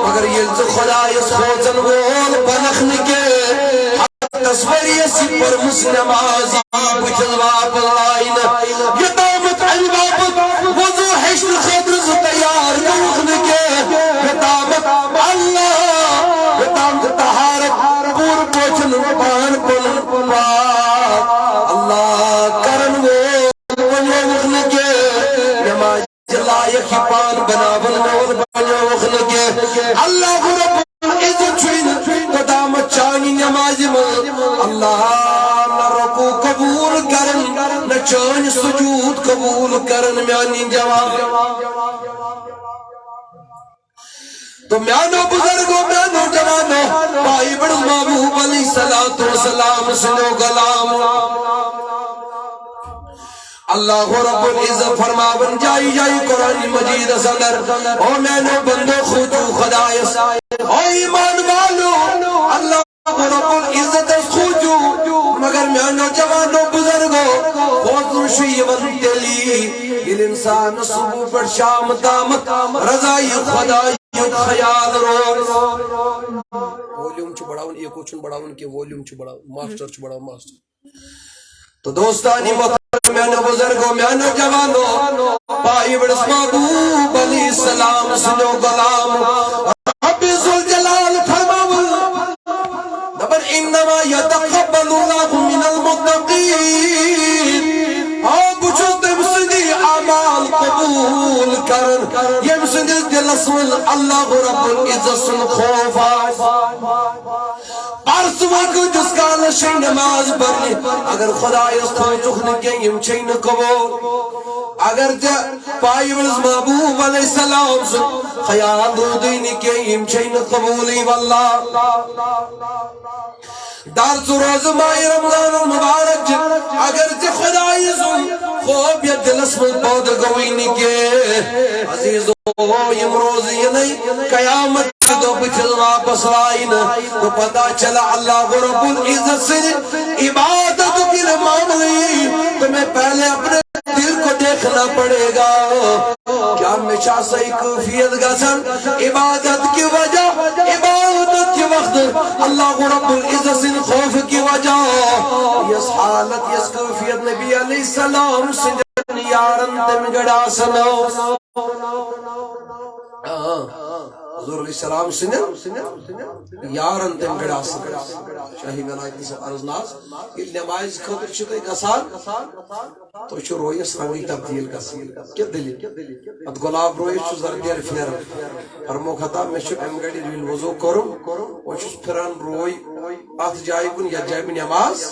مگر یلز خدا یس خوزن وول بنخن کے حدث وریس پر مسلم آزی بچل باب اللہین یتامت علبابت وضو حشر خدر تیار کرخن کے یتامت اللہ یتامت تحارت پور پوچن پان پن اللہ کرن وہ بنیوخن کے نماز لائق پان بناون نول بنیوخن کے اللہ رب عزت چھوئن قدامت چانی نماز اللہ نہ رکو قبول کرن نہ چان سجود قبول کرن میانی جواب تو میانو بزرگو میانو جوانو پائی بڑھ محبوب علیہ السلام سنو کلام اللہ رب العزت فرماون جائی قرآن مجید سندر او میانو بندو خوجو خدایس او ایمان والو اللہ رب العزت خوجو مگر میانو جوانو بزرگو خوزن شیون تلی یہ انسان صبح پر شام دامت رضائی خدای خیال رو ولیوم چھ بڑھاون ایکو چھن بڑھاون کی ولیوم چھ بڑھاون ماسٹر چھ بڑھاون ماسٹر تو دوستانی محترم میانو بزرگو میانو جوانو پائی بڑس محبوب علیہ السلام سنو کلام رب ذوالجلال فرماون دبر انما یتقبل اللہ من المتقین آپ چھوٹے مسجدی اعمال قبول کرن یہ مسجد دل اسول اللہ رب العزت سن خوفا پرسوہ کو جس کال شئی نماز پڑھنی اگر خدا اس کو چکھنے کے یم چھئی نہ قبول اگر جا پائی ورز محبوب علیہ السلام سن خیال دو دینی کے یم چھئی نہ قبولی واللہ دار روز ماہ رمضان المبارک اگر جا خدای سن خوب یا دلس میں بود گوینی کے عزیزو یم روزی نہیں قیامت دو بچل واپس لائن تو پتا چلا اللہ رب العزت سے عبادت کی معاملی تو میں پہلے اپنے دیکھنا پڑے گا کیا ہمیشہ صحیح کیفیت گسن عبادت کی وجہ عبادت کی وقت اللہ رب العزت سے خوف کی وجہ اس حالت اس کیفیت نبی علیہ السلام سنجن یارن تم گڑا سنو حضور علیہ السلام سنن یارن تم گڑا سنو شاہی ولایت سے عرض ناز یہ نماز خاطر چھتے گسان تو چھو رویس رنگی تبدیل گسان کیا دلیل ات گلاب رویس چھو زردیر پھر فرمو خطا میں چھو ام گڑی ریل وضو کروں وہ چھو پھران روی ات جائے کن یا جائے بھی نماز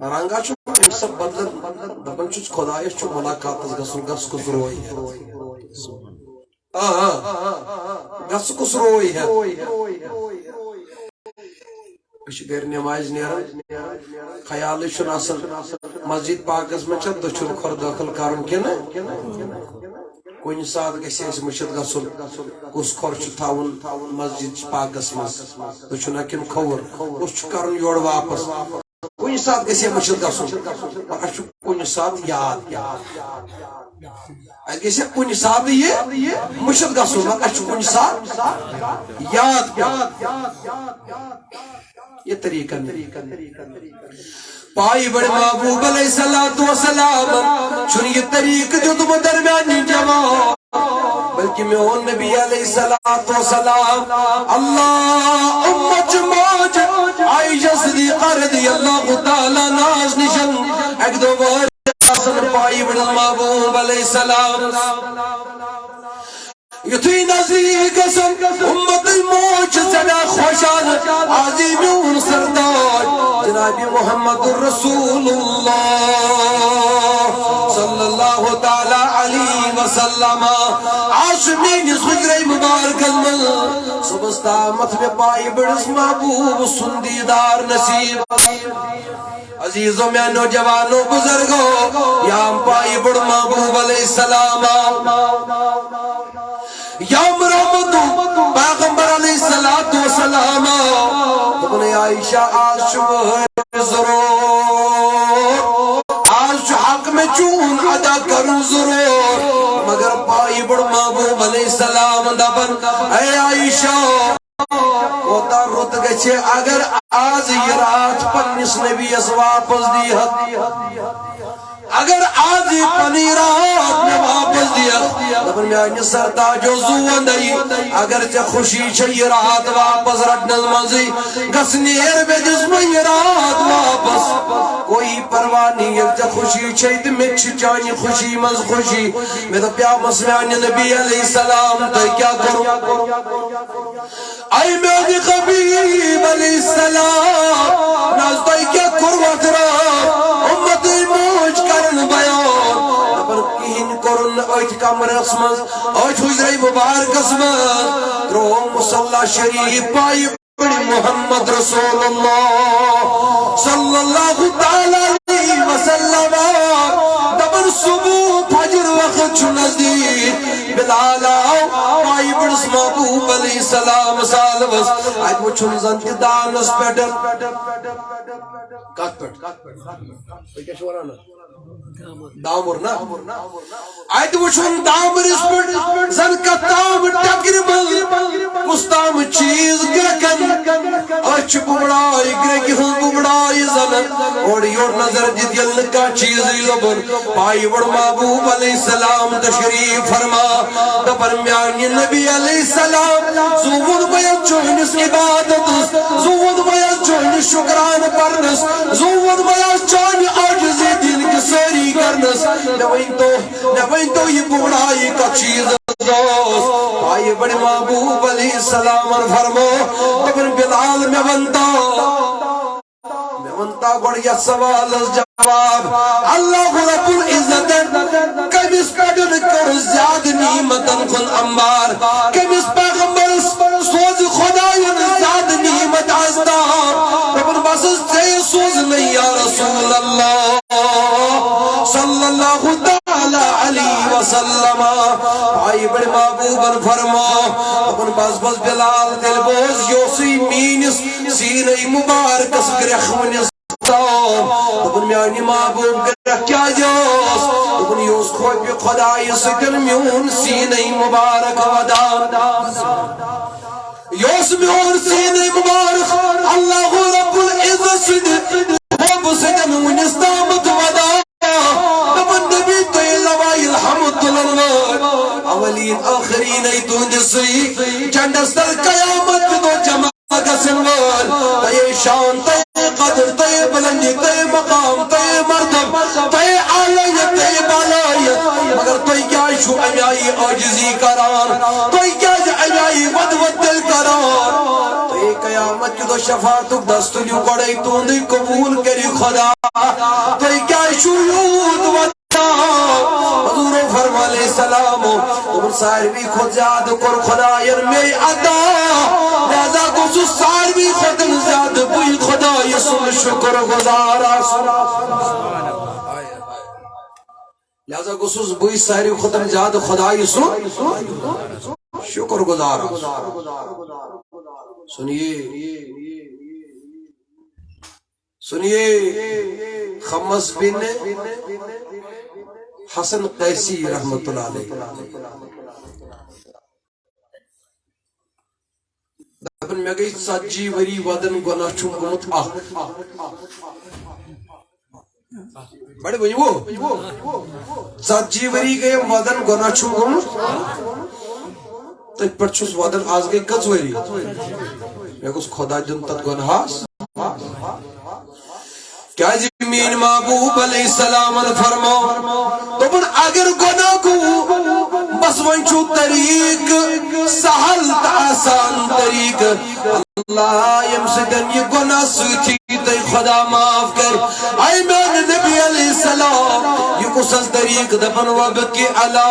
رنگا چھو سب بدلن دبن چھو خدایش چھو ملاقات گسن گس کس روی ہے گس کس روی ہے اچھ گھر نماز نیرن خیال چھن اصل مسجد پاکس میں چھن دچھن کھر داخل کرن کن کن سات گھے اس مشت گسن کس کھر تھاون مسجد پاکس مز دچھن کن کھور اس کرن یور واپس کن سات گھے مشت گسن اور اچھ کن سات یاد گھے کن سات یہ مشت گسن مگر اچھ کن سات یاد یہ طریقہ پائی بڑے محبوب علیہ السلام چھن یہ طریق جو تم درمیانی جواب بلکہ میں ہوں نبی علیہ السلام اللہ امت موج عائشہ صدیقہ رضی اللہ تعالیٰ ناز نشن ایک دو بار پائی بڑے محبوب علیہ السلام یتوی نزدیک گسن امت موج زدہ خوشان عظیم سردار جناب محمد رسول اللہ صلی اللہ تعالی علیہ وسلم عاشمین خجر مبارک من سبستامت میں پائی بڑس محبوب سندیدار نصیب عزیزوں میں نوجوانوں بزرگوں یہاں پائی بڑ محبوب علیہ السلام یا مرحمت پیغمبر علیہ السلام اپنے عائشہ آج ضرور آج حق میں چون ادا کروں ضرور مگر پائی بڑ محبوب علیہ السلام دبن اے عائشہ ہوتا رت گچے اگر آج یہ رات پنس نبی اس واپس دی اگر آج پنی رات میں واپس دیا دبن میں آئین سرتاجو زون دئی اگر چا خوشی چھئی رات واپس رٹنل منزی گسنیر میں جسم یہ رات واپس کوئی پرواہ نہیں ہے چا خوشی چھئی دی میں چچانی خوشی مز خوشی میں تو پیا مسمیانی نبی علیہ السلام تو کیا کروں آئی میں دی خبیب علیہ السلام ناز تو کیا کروت را امت موج کرن بیان نبر کہین کرن اویت کمر اسمز اویت حجر مبارک اسمز درو مسلح شریف پائی بڑی محمد رسول اللہ صلی اللہ تعالی علیہ وسلم دبر صبح فجر وقت چھو نزدیک بلالا پائی بڑس محبوب علیہ السلام سالوس آج وہ چھن زنتی دانس پیٹر کات پیٹ تو کیا شورانا دامر نا آج وہ چھن دامر اس پیٹ زن کا تام ٹکر مل کستام چیز گرکن اچھ ببڑائی گرکی ہوں ببڑائی زن اور یور نظر جدیل کا چیزی لبن پائی بڑ محبوب علیہ السلام تشریف فرما دبرمیانی نبی علیہ السلام زود بیت چوہنس عبادت زود بیت چوہنس شکران پرنس زود بیت چوہنس آجزی دن کی سری کرنس نوین تو یہ بڑائی کا چیز دوست پائی بڑی محبوب علیہ السلام فرمو دبر بلال میں بنتا گوڑیا سوال جواب اللہ رب العزت کمیس پیڈن کر زیاد نعمتن کن امبار کمیس پیغمبر سوز خدایان زیاد نعمت عزدار ربن باسس تے سوز نہیں یا رسول اللہ صلی اللہ تعالی علیہ وسلم آئی بڑی محبوبن فرما اپن بس بلال دل بوز یوسی مینس سینی مبارکس گرخونس السلام دپن میانی محبوب گرہ کیا جوس دپن یوس خوب خدای سکن میون سینہ مبارک ودان یوس میون سینہ مبارک اللہ رب العزت سد خوب سکن ونستامت ودان دپن نبی تو لوائی الحمد للہ اولین آخرین ای تندسی چندستر قیامت دو جمع گسنوال تے شان تے قدر تے بلندی تے مقام تے مرتب تے عالیت تے بالایت مگر تو کیا شو امیائی عاجزی کران تو کیا امیائی ود دل کران تے قیامت کی دو شفاعت دستلیو گڑے تو دی قبول کری خدا تے کیا شو یود ود حضور فرما علیہ السلام تم ساروی خود زیاد کر خدایر میں عطا لہذا کسو ساروی خود زیاد بوئی خدا یسو شکر گزارا لہذا کسو بوئی ساروی خود زیاد خدا یسو شکر گزارا سنیے خمس بن حسن قیسی رحمت اللہ علیہ دپن میں گئی 40 وری ودن گناہ چھم گمت بڑے بھئی وہ 40 وری گئے ودن گناہ چھم گمت تک پر چھس ودن آز گئی کچ وری میں کس خدا جن تت گناہاس کیا زمین محبوب علیہ السلام فرمو تو بن اگر گناہ کو بس ونچو طریق سہل تا آسان طریق اللہ یمسکن یہ گناہ سوچی تے خدا معاف کر اے میں نبی علیہ السلام یہ کسل طریق دفن وبکی علا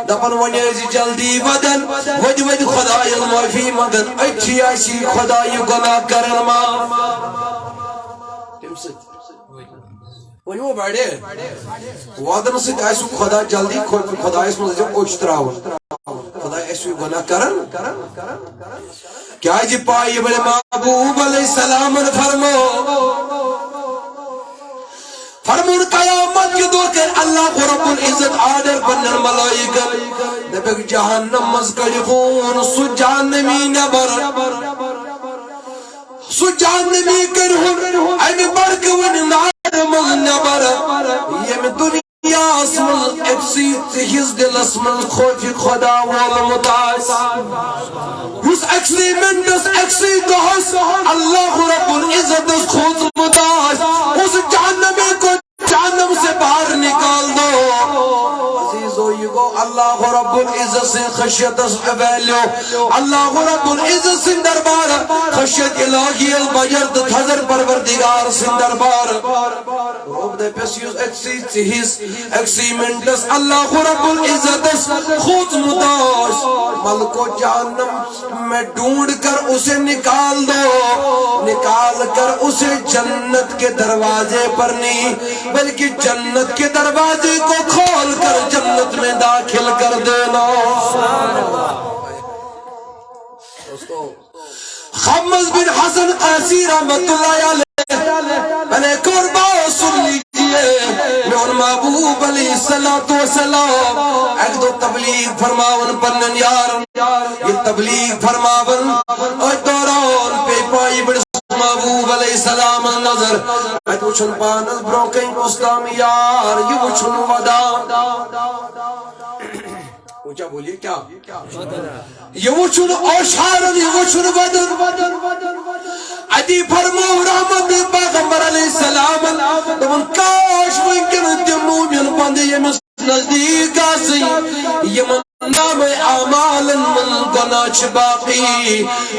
دپن ونیزی جلدی بدن ود خدای معافی مدن اچھی ایسی خدای گناہ کرن ما ونیو بڑے وادن سے ایسو خدا جلدی خدای اس مجھے اوچتراون خدای ایسو گناہ کرن کیا جی پائی بڑے محبوب علیہ السلام فرمون قیامت کی دور کر اللہ رب العزت آدر بنن ملائکہ نبک جہنم مزکڑی خون سو جہنمی نبر سو جہنمی کرہن امی برکون نادم نبر یم دنیا اسم اکسی تحیز دل اسم خوف خدا والمتاس اس اکسی منڈس اکسی دہس اللہ رب العزت اس خود متاس اس جہنمی کو جہنم سے باہر نکال دو عزیزو یہ گو اللہ رب العزت سے خشیت ویلیو اللہ رب العزت سے دربار خشیت الہی البجرد تھزر پروردگار سے دربار رب دے پیسیوز ایکسی چیز ایکسی منٹس اللہ رب العزت خود مداش ملکو جہنم میں ڈھونڈ کر اسے نکال دو نکال کر اسے جنت کے دروازے پر نہیں بلکہ جنت کے دروازے کو کھول کر جنت میں داخل کر دینا خمس بن حسن قیسی رحمت اللہ علیہ میں نے قربان سن لیجئے میں ان محبوب علیہ السلام ایک دو تبلیغ فرماون پنن یار یہ تبلیغ فرماون اور دوران پہ پائی بڑھ محبوب علیہ السلام نظر میں وچھن پانس بروکیں مستام یار یہ وچھن ودا اونچا بولیے کیا یہ وچھن اوشارن یہ وچھن ودن ادی فرمو رحمت پیغمبر علیہ السلام دمن کاش ممکن تم مومن بند یمس نزدیک آسی یمن نام اعمال من گناہ باقی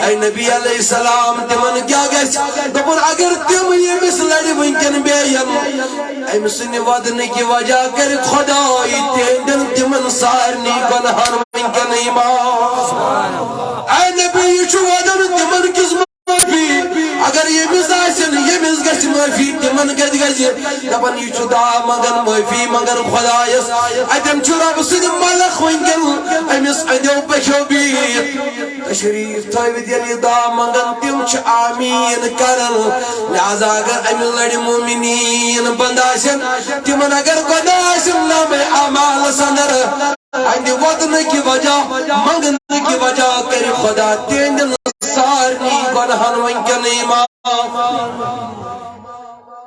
اے نبی علیہ السلام تمن کیا گیس دپن اگر تم یہ مسلڑی ونکن بیان اے مسلنی ودن کی وجہ کر خدای تیندن تمن سارنی گناہ ونکن ایمان اے نبی یہ ودن تمن کس معافی اگر یہ مزاسن یہ مزگش معافی تمن گد گجی دپن یہ چدا مگر معافی مگر خدایس ادم چرا بسد ملخ ونکن امس ادو بشو بیت تشریف تھوت یل دعا منگن تم آمین کرن لہذا اگر ام لڑ مومنین بند آسن تمن اگر گد آسن نام اعمال سندر اند ودن کی وجہ منگن کی وجہ کر خدا تہندن سارنی گناہن ونکن معاف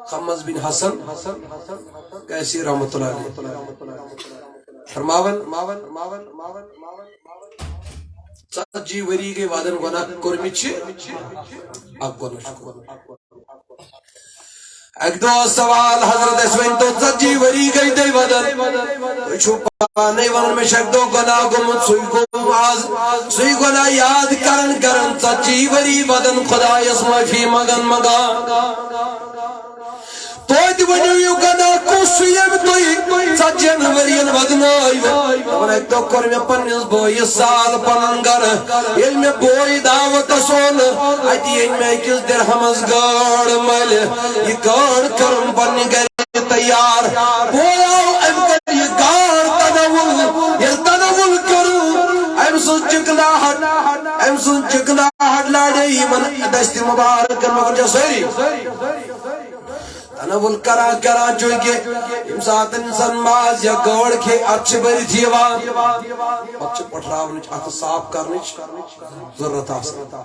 خمس بن حسن کیسی رحمت اللہ علیہ فرماون ژتجی وری گئی ودن گناہ کورمت اک گناہ ایک دو سوال حضرت اس ون تو ژتجی وری گئی دی ودن چھو پانے ون میں شک دو گناہ گمت سوئی کو آز سوئی گناہ یاد کرن کرن ژتجی وری ودن خدا اس معافی مگن مگا توید ونیو گناہ کس یم توی ژتجین ورین ودن آئیو ایک دو کر میں پنیس بوئی سال پنن گر یل میں بوئی دعوت سون اتی این میں کس درہمز گاڑ مل یہ گاڑ کرم پنی گر تیار بویاو ام کر یہ گاڑ تنول یہ تنول کرو ام سن چکنا ہٹ لاڑے من دست مبارک مگر جو سوری تنول کرا کرا چونکہ امسات انسان ماز یا گوڑ کے اچھ بری تھیوان اچھ پٹھراونچ ات صاف کرنچ ضرورت آسان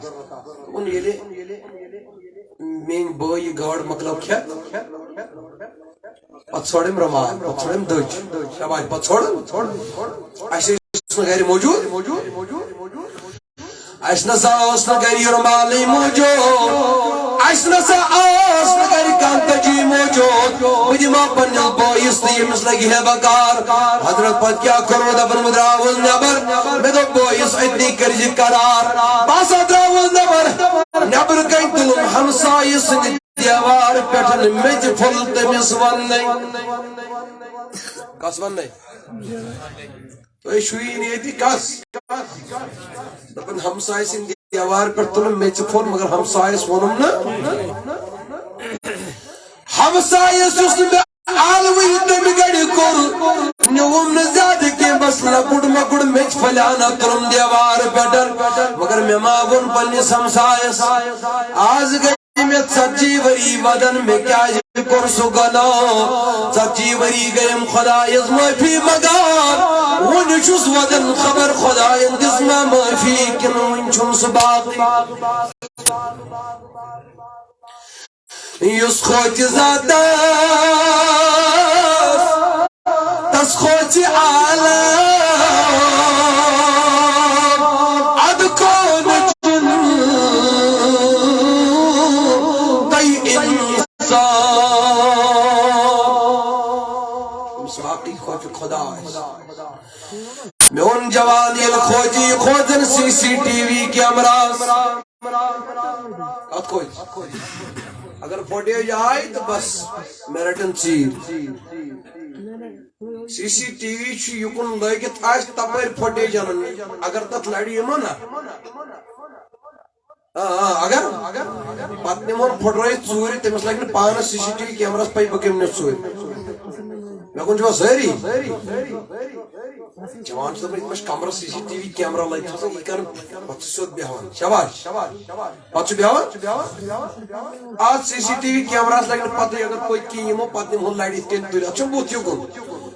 ان یہ مین بوئی گوڑ مکلو کیا پت چھوڑم رمان پت چھوڑم دج شباش پت چھوڑم ایسے غیر موجود ایسنسا آسنا گری رمالی موجود ایسنسا آسنا گری کانتجی موجود مجھے ماں پنیل بوئیس دیمس لگی ہے بکار حضرت پت کیا کرو دبن مدراوز نبر میں تو بوئیس اتنی کرجی قرار باسا دراوز نبر کئی دلم ہمسائیس دیوار پیٹھن مجھ پھل تمیس ون نہیں کس ون نہیں تو شوئی نیتی کس دپن ہمسائے سن دیوار پر تلم میچ پھول مگر ہمسائے سونم نا ہمسائے سن میں آلوی تم گڑی کر نیوم نزاد کے بس لکڑ مکڑ میچ پھلانا تلم دیوار پر مگر میں مابن پنیس ہمسائے آز گئی میں ژتجی وری ودن میں کیا کر سگنا ژتجی وری گئیم خدا از معافی مگان ون چھس ودن خبر خدا اندس میں معافی کن ون چھم سباقی یس خوچ ذات تس خوچ عالم اد کون خدا میں ان جوانی الکھوجی کھوجن سی سی ٹی وی کیمراز اگر فوٹیج آئی تو بس میرٹن چیز سی سی ٹی وی چھ یکن لگت آج تپر فوٹیج اگر تت لڑی منا اگر پت نمون پھٹرائے ژوٗرِ تٔمِس لگہِ نہٕ پانس سی سی ٹی وی کیمراہس پاے بہٕ کٔمۍ نِس ژوٗرِ مےٚ کُن چھُوا سٲری جوان چھُ دپان یتھ منٛز کمرس سی سی ٹی وی کیمرا لگہِ یہِ کرن پتہٕ چھُ سیوٚد بیہوان شاباش پتہٕ چھُ بیہوان آز سی سی ٹی وی کیمراہس لگہِ نہٕ پتہٕ اگر پٔتۍ کِنۍ یِمو پتہٕ نِمہون لڑِ یِتھ کٔنۍ تُلِتھ اتھ چھُ بُتھ یُکُن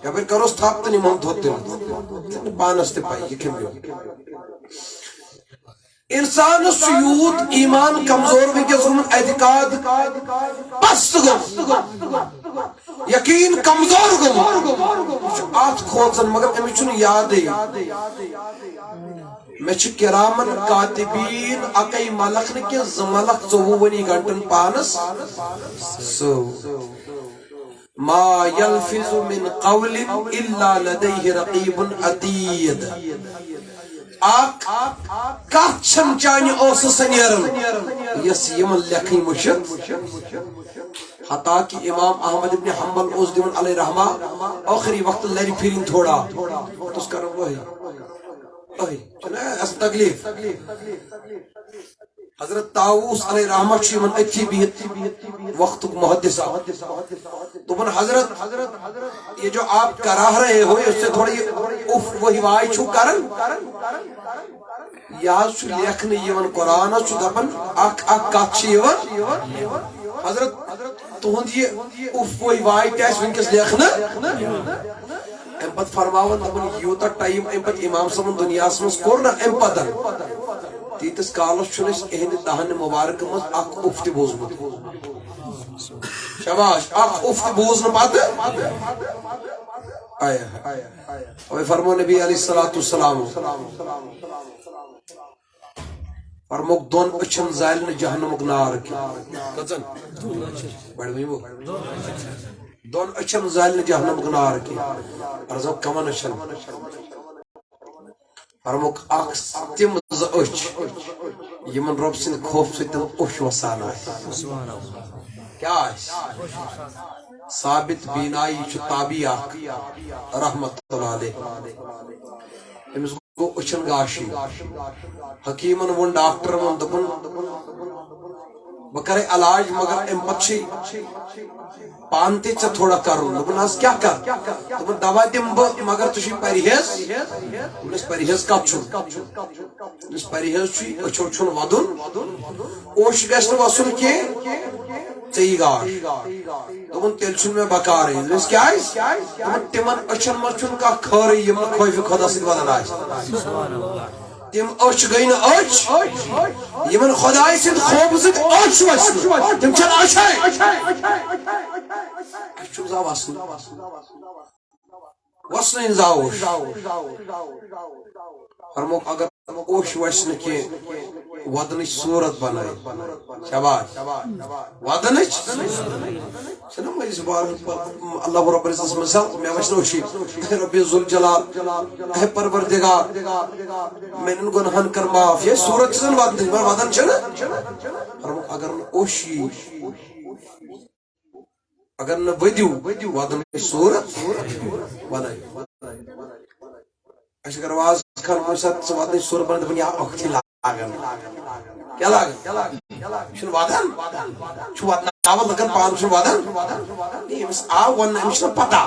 یپٲرۍ کروس تھپھ تہٕ نِمہون تھوٚد تُلِتھ پانس تہِ پاے یہِ کٔمۍ بیوٚن انسان یوت ایمان کمزور ونکس گومت اعتقاد پست گومت یقین کمزور گومت ات کھوژان مگر امس چھُنہٕ یادٕے مےٚ چھِ کرامن کاتبین اکے ملک نہٕ کینٛہہ 2 ملک 24 گنٹن پانس ما يلفظ من قول الا لديه رقيب عتيد کت چھن چانہ اوسس نیرن یس یمن لکھن مشت حتیٰ کہ امام احمد ابن حنبل اوس دِوان علیہ رحمہ آخری وقت لرِ پھرن تھوڑا تس کرن وہی اس تکلیف حضرت طاووس علیہ رحمہ چھ یمن اتھی بہت وقت محدث دپن حضرت یہ جو آپ کرا رہے ہو اس سے تھوڑی اف وہی وائی چھو کرن یہ لیکھن یوان قرآن دپان اک کت حضرت تہد یہ اف وی وائی تہ ونکس لیکھن ام پتہ فرماون دپان یوتہ ٹائم ام پتہ امام صاحب دنیا مز کور نا ام پتہ تیتس کالس اہند دہن مبارک مز اک اف تہ بوزمت شاباش اک اف تہ بوزن پتہ آیا فرمو نبی علیہ السلام فرموک دون اچھن زائلن جہنمک نار کی دون اچھن زائلن جہنمک نار کی ارزو کمن اچھن فرموک اخ تم ز اچھ یمن رب سند خوف ستن اچھ وسان کیا ثابت بینائی تابی رحمت اللہ علیہ امس گو اچھن گاشی حکیمن ون ڈاکٹر ون دپن بہ کرے علاج مگر ام پتہ پان تہ ژے تھوڑا کرن دپن حظ کیا کر دپن دوا دم بہ مگر ژٕ چھی پرہیز دپنس پرہیز کت چھُ دپنس پرہیز چھ اچھو چھُن ودُن اوش گژھِ نہٕ وسُن کینٛہہ ژےٚ گاش دپن تیٚلہِ چھُنہٕ مےٚ بکارٕے دپنس کیازِ دپن تمن أچھن منٛز چھُنہٕ کانٛہہ خٲرٕے یِم نہٕ خوفہِ خۄدا سۭتۍ ودان آسہِ تم أچھ گئی نہٕ أچھ یمن خۄداے سٕنٛدِ خوفہٕ سۭتۍ أچھ وسنہٕ تم چھنہٕ أچھے اَسہِ چھُنہٕ زانٛہہ وسنٕے نہٕ زانٛہہ فرموک اگر اوش وسہِ نہٕ کینٛہہ ودنٕچ صورت بنٲے شاباش ودنٕچ چھنا مجلس بار اللہ رب العزت مثال مے وچھ نوشی رب ذوالجلال اے پروردگار میرن گناہن کر معاف یہ صورت چھن ودن پر ودن چھنا اگر اوشی اگر نہ ودیو ودنٕچ صورت بنٲے اش اگر آواز کھان وسط ودنٕچ صورت بنٲے دپن یا اکھتی کیا لاگن چھن ودان چھ ودناون لگن پان چھن ودان امس آو ون امس پتہ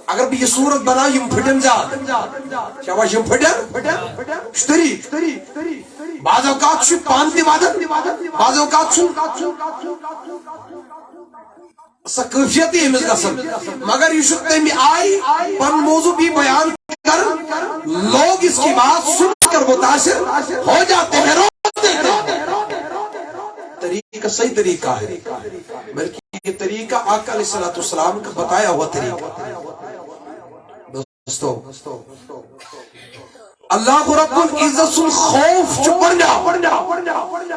اگر بہ یہ صورت بنا یم پھٹن زیادہ شاباش یم پھٹن طریق بعض اوقات چھ پان تہ ودان بعض اوقات چھ سا کیفیت امس گژھان مگر یہ تمہ آئی پن موضوع بھی بیان کر لوگ اس کی بات سن کر متاثر ہو جاتے ہیں روتے ہیں طریقہ صحیح طریقہ ہے بلکہ یہ طریقہ آقا علیہ السلام کا بتایا ہوا طریقہ دوستو اللہ رب العزت الخوف چھ پڑھنا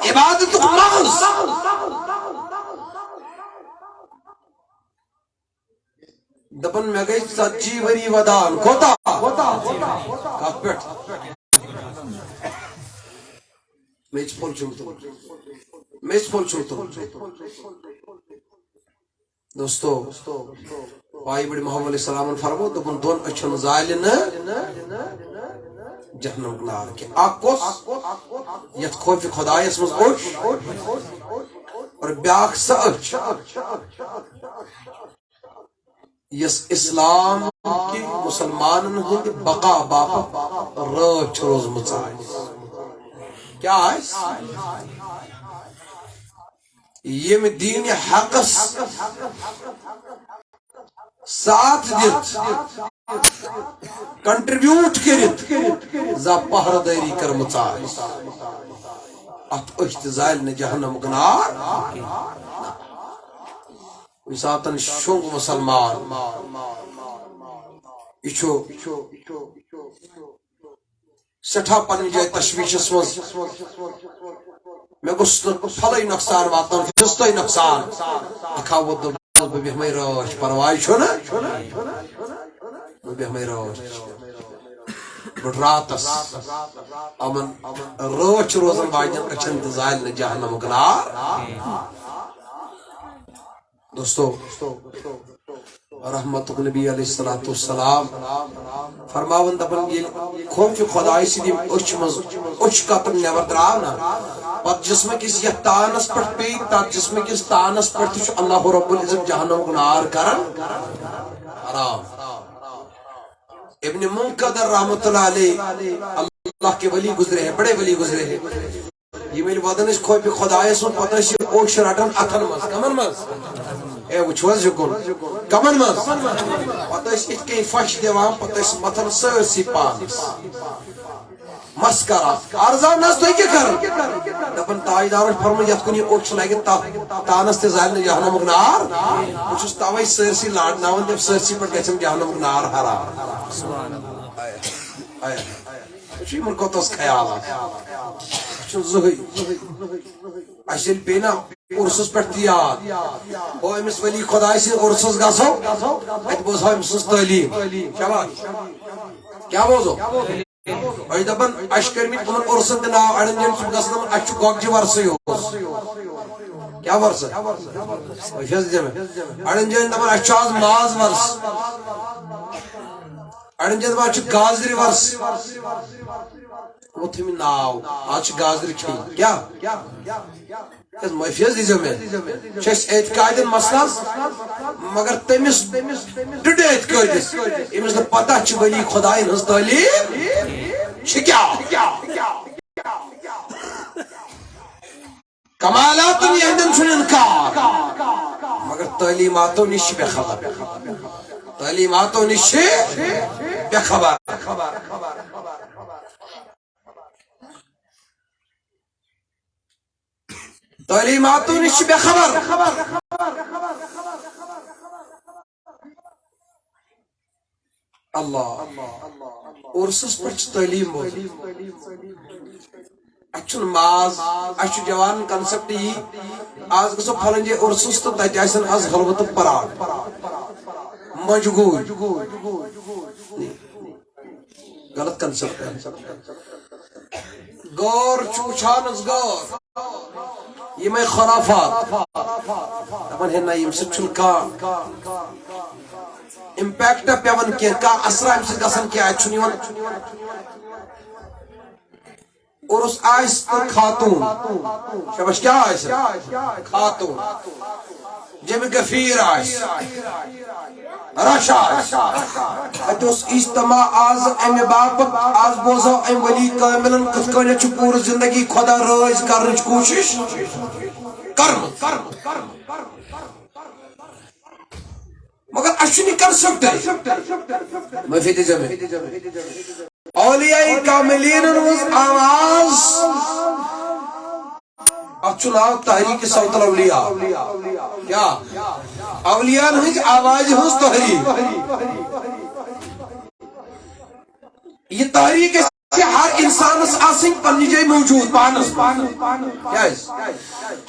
عبادت محض دپن میں گئی 70 وری ودان کوتا کت پہ میچ پھول چھوٹو دوستو پائی بڑی محمد علیہ السلام فرمو دپن دون اچھن زالن جہنم نار کے اکوس یت خوف خدایس مز اوش اور بیاکھ سا اچھ یس اسلام کی مسلمان ہند بقا باپ رچ روزمت کیا یم دین حقس ساتھ دت کنٹریبیوٹ کرت زا پہرداری کرمت ات اچھ زالن جہنم گنار ساتن شونگ مسلمان یہ سٹھا پن جائے تشویشس مز میں گوس پھلے نقصان واتن فستے نقصان اکھا ود بہ بیہمے رچ پرواے چھنا بہ بیہمے رچ بڑ راتس امن رچ روزن واجن اچھن زالن جہنم گنار دوستو رحمت نبی علیہ السلام فرماون دپن یہ خوف خدای سدی اچھ مز اچھ کتن نیبر دراونا پت جسم کس یہ تانس پہ پی تک جسم کس تانس پہ اللہ رب العزت جہنم گنار کرن حرام ابن منقدر رحمت اللہ علیہ اللہ کے ولی گزرے ہیں بڑے ولی گزرے ہیں یہ میری ودن اس خوف خدای سن پتہ چھ اوش رٹن اتھن مز کمن مز اے وچھوز جکن کمن مز پتہ چھ ات کے فش دیوان پتہ چھ متھن سرسی پانس مسکرا ارزان نس تو کیا کر دپن تاجدار فرمو یت کن یہ اوش لگن تانس تے زال جہنم نار وچھس توے سرسی لاڈناون تم سرسی پر گژھن جہنم نار حرام سبحان اللہ آیا چھ من کوتس خیال زہی اصل پینا عرسس پہ یاد او امس ولی خدای سے عرسس گسو ات بوزو امس تعلیم شاباش کیا بوزو اچھ دپان اچھ کرمت تمن عرسن نا اڑن جن چھ گسن اچھ گوگجہ ورسے کیا ورس اڑن جن دپان اچھ آز ماز ورس اڑن جن دپان اچھ گازر ورس وہ تھمی ناو آج گازر کھی کیا اس محفیظ دیزو میں چھس اعتقادن مسئلہ مگر تمس ڈڈے اعتقادس امس نے پتہ چھ ولی خدای ہنز تعلیم چھ کیا کمالات یہندن چھن انکار مگر تعلیماتوں نش بے خبر تعلیماتوں نش بے خبر تعلیماتوں نش بے خبر اللہ عرسس پر تعلیم بوز اچھن ماز اچھ جوان کنسپٹ یہ آز گسو پھلن جے عرسس تو تجھ آسن از حلوت پراٹ مجگوج غلط کنسپٹ ہے گور چوچھانس گور یہ میں خرافات دپان ہے نا یم سچن کا امپیکٹ پیون کی کا اثر ام سے گسن کی اچھن یون اور اس آئس خاتون شبش کیا آئس خاتون جب گفیر آئس رشا ات اس اجتماع آز ام باپت آز بوزو ام ولی کاملن کت کنی چھ پور زندگی خدا رائز کرنچ کوشش کرم مگر اشنی کر سکتے مفید جمع اولیاء کاملین روز آواز اچھناو تحریک صوت الاولیاء کیا اولیاء ہنچ آواز ہنس تحریک یہ تحریک سے ہر انسان اس آسنگ پنی جائے موجود پانس کیا ہے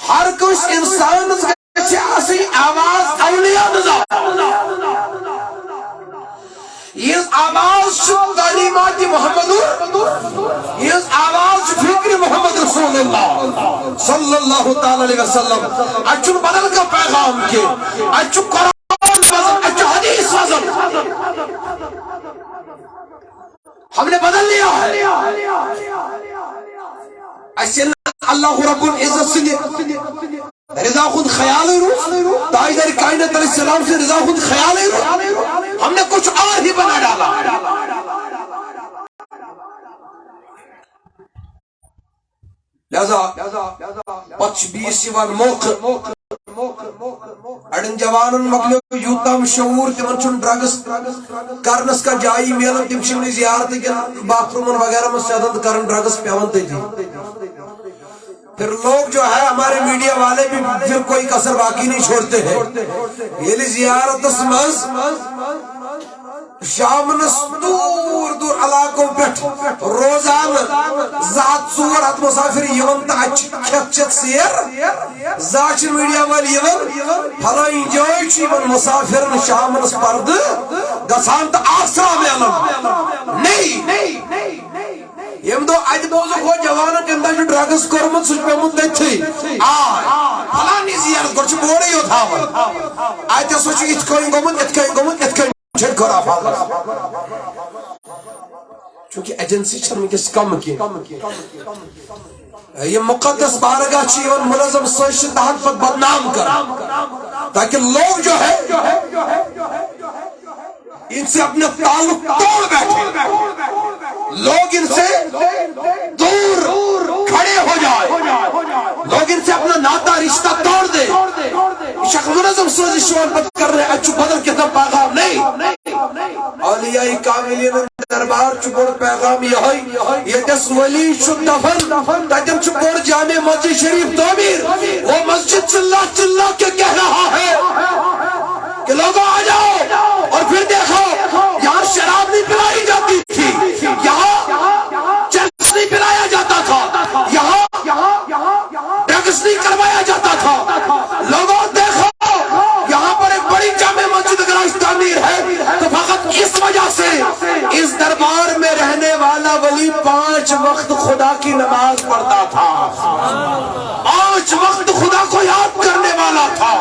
ہر کچھ انسان سے آسنگ آواز اولیاء نظام یہ آواز تعلیمات محمد یہ آواز فکر محمد رسول اللہ صلی اللہ تعالی علیہ وسلم اچھن بدل کا پیغام کے اچھن قرآن وزن اچھن حدیث وزن ہم نے بدل لیا ہے ایسے اللہ رب العزت سے رضا خود خیال رو تاجدار کائنات علیہ السلام سے رضا خود خیال رو ہم نے کچھ اور ہی بنا ڈالا لہذا پچھ بیس یوان موقع اڑن جوانن مکلیو یوتام شعور تمن چون ڈرگس کرنس کا جائی میلن تم چھ زیارت کے باتھ رومن وغیرہ میں سیادت کرن ڈرگس پیون تے تھی پھر لوگ جو ہے ہمارے میڈیا والے بھی پھر کوئی کسر باقی نہیں چھوڑتے ہیں یہ لی زیارت اسمز شامنس دور دور علاقوں پہ روزان ذات سور حد مسافر یون تا کھت چت سیر زاشر میڈیا والی یون پھلائی جوئی چیون مسافر شامنس پرد گسان تا آسرا میں علم نہیں یم دو اج بوزو کو جوانا کندہ جو ڈرگس کرمت سوچ پہ مندے تھی آئی پھلانی زیارت کرچ بوڑے یو تھاون آئی تے سوچ اتکوئن گومن چھٹ کرا فاضل چونکہ ایجنسی چھرمی کس کم کی یہ مقدس بارگاہ چیون منظم سوچ تحت پر بدنام کر تاکہ لوگ جو ہے ان سے اپنا تعلق توڑ بیٹھے، لوگ ان سے دور کھڑے ہو جائے، لوگ ان سے اپنا ناتا رشتہ توڑ دے. شخص منظم سوزی شوال بات کر رہے ہیں، اچھو بدل کتنا پیغام نہیں. اولیاء کاملین دربار چھ بڑ پیغام یہ دس ولی چھ دفن تجم چھ بڑ جامع مسجد شریف تعمیر. وہ مسجد چلا چلا کے کہہ رہا ہے کہ لوگوں آ جاؤ اور پھر دیکھو یہاں شراب نہیں پلائی جاتی تھی، یہاں چرس نہیں پلایا جاتا تھا، یہاں ڈرگس نہیں کروایا جاتا تھا. لوگوں دیکھو یہاں پر ایک بڑی جامع مسجد اگر آج تعمیر ہے تو فقط اس وجہ سے اس دربار میں رہنے والا ولی 5 وقت خدا کی نماز پڑھتا تھا، 5 وقت خدا کو یاد کرنے والا تھا،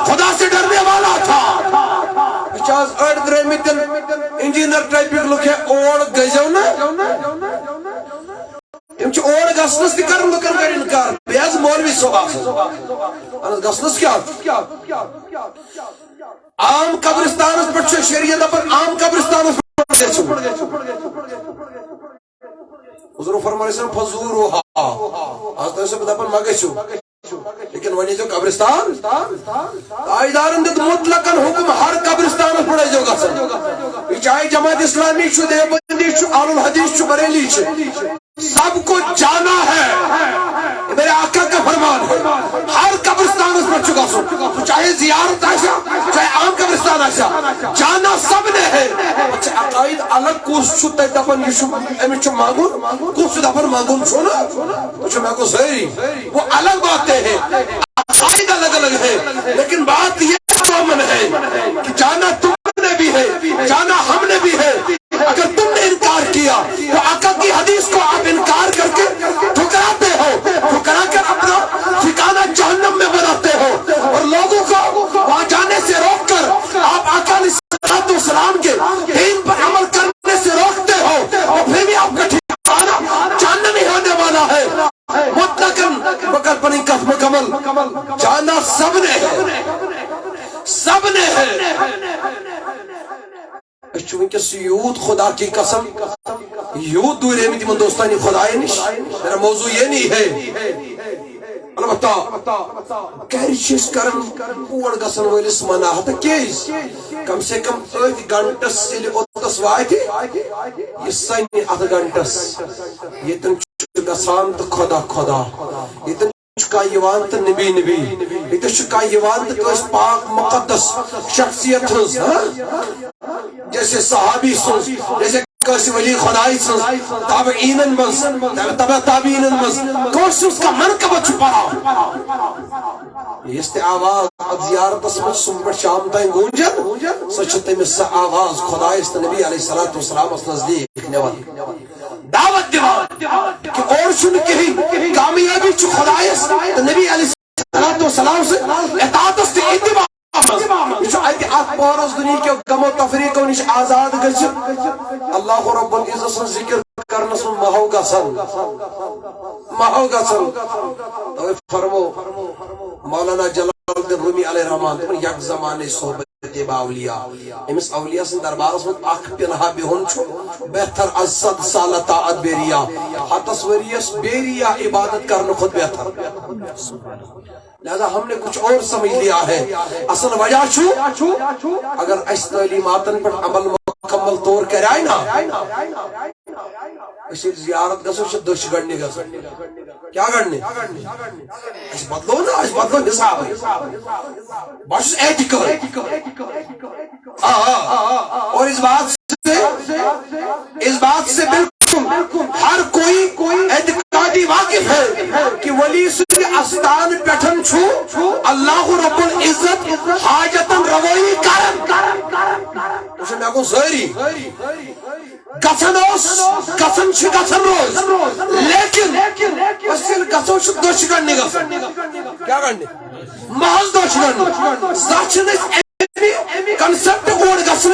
خدا سے ڈرنے والا تھا. چاز اڑ درمیتن انجینئر ٹائپک لکھے اوڑ گزو نا تم چھ اوڑ گسنس تہ کرن لکن کر انکار بیاز مولوی صبح گسنس کیا عام قبرستان پر شریعت پر عام قبرستان حضور فرمائے سن فزوروها آج تو سے دپن مگشو لیکن ونی جو قبرستان آئیدارن دت مطلقاً حکم ہر قبرستان پڑے جو گسن، چاہے جماعت اسلامی چھو دیوبندی چھو آل الحدیث چھو بریلی چھو، سب کو جانا ہے، میرے آقا کا فرمان ہے. ہر قبرستان اس پر چکا سو، چاہے زیارت آشا چاہے عام قبرستان آشا، جانا سب نے ہے. اچھا عقائد الگ کوس چھو تے دفن یشو امی چھو مانگون کوس دفن مانگون چھو نا چھو میں کو سہری وہ الگ باتیں ہیں، عقائد الگ الگ ہے، لیکن بات یہ مومن ہے کہ جانا تم نے بھی ہے، جانا ہم نے بھی ہے. اگر تم نے انکار کیا تو آقا کی حدیث کو آپ انکار کر کے ٹھکراتے ہو، ٹھکرا کر اپنا ٹھکانہ جہنم میں بناتے ہو، اور لوگوں کو وہاں جانے سے روک کر آپ آقا علیہ السلام کے دین پر عمل کرنے سے روکتے ہو، اور پھر بھی آپ کا ٹھکانہ جہنم ہی ہونے والا ہے. مطلقاً بکر پنی کف مکمل جانا سب نے ہے، سب نے ہے. چونکہ یوت خدا کی قسم یوت دور ہے میتی من دوستانی خدای نش، میرا موضوع یہ نہیں ہے. البتہ کہری چیز کرن پوڑ گسن ولس منا ہتا کیس کم سے کم 8 گھنٹس سلی اوتس واتی یہ سنی 8 گھنٹس یہ تن گسان تو خدا خدا، یہ تن چکا یوان تو نبی نبی، یہ تن چکا یوان تو کس پاک مقدس شخصیت ہز جیسے صحابی سن، جیسے کسی ولی خدای سن، تابعینن مز تبع تابعینن مز کوشی اس کا منقبہ چھپا یہ است آواز اب زیارت اسمت سنبر شام تائیں گونجن سچتے میں سا آواز خدای است نبی علیہ السلام اس نزدیک نیوان دعوت دیوان کہ اور سن کہیں کامیابی چو خدای است نبی علیہ السلام سے اطاعت است اتباع یہ آیت آت پورس دنیا کے غم و تفریق و نش آزاد گچ اللہ رب العزت سن ذکر کرنا سن مہو گسن تو فرمو مولانا جلال الدین رومی علیہ الرحمن تمہیں یک زمانے صحبت با اولیاء امس اولیاء سن دربار سن اخ پنہا بہن چھو بہتر از 100 سالہ طاعت بیریا حتس وریس بیریا عبادت کرنا خود بہتر. لہذا ہم نے کچھ اور سمجھ لیا ہے. اصل وجہ چھو اگر اس تعلیماتن پر عمل مکمل طور کرائے نا اسی زیارت گسو سے 10 گھنٹے گسو کیا گھنٹے اس بدلو نا، اس بدلو حساب ہے بس ایتھیکل اور اس بات سے بالکل ہر کوئی اعتقادی واقف ہے کہ ولی سے استان پیٹھن چھو اللہ رب العزت حاجتن روئی کرن اسے میں کو ظاہری گسن روز لیکن اسل گسو چھ 2 گھنٹے گسن کیا گھنٹے محض 2 گھنٹے زچن کنسپٹ اوڑ گسن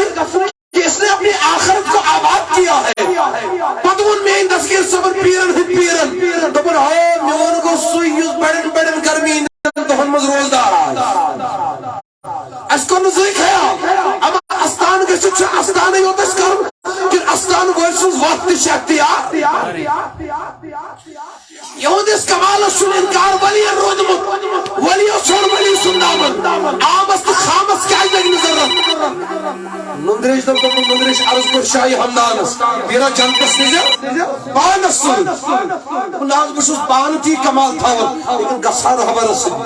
کہ اس نے اپنی آخرت کو آباد کیا ہے. پتون میں دسگیر صبر پیرن تو پر ہو میون کو سوئیز بڑن گرمین تو ہم روزدار اس کو نزدیک ہے اما استان کے چھو استان یوت کر استان ول سن وقت اختیار یہودس کمال سن انکار ولی رودمت ولی چھوڑ ولی سندامن آمس تو خامس کیا لگن ضرورت نندریش دم نندریش عرض کر شاہی ہمدانس میرا جنتس نظر پانس سن ناز بشوس پان تی کمال تھاول لیکن گسا رہبر سن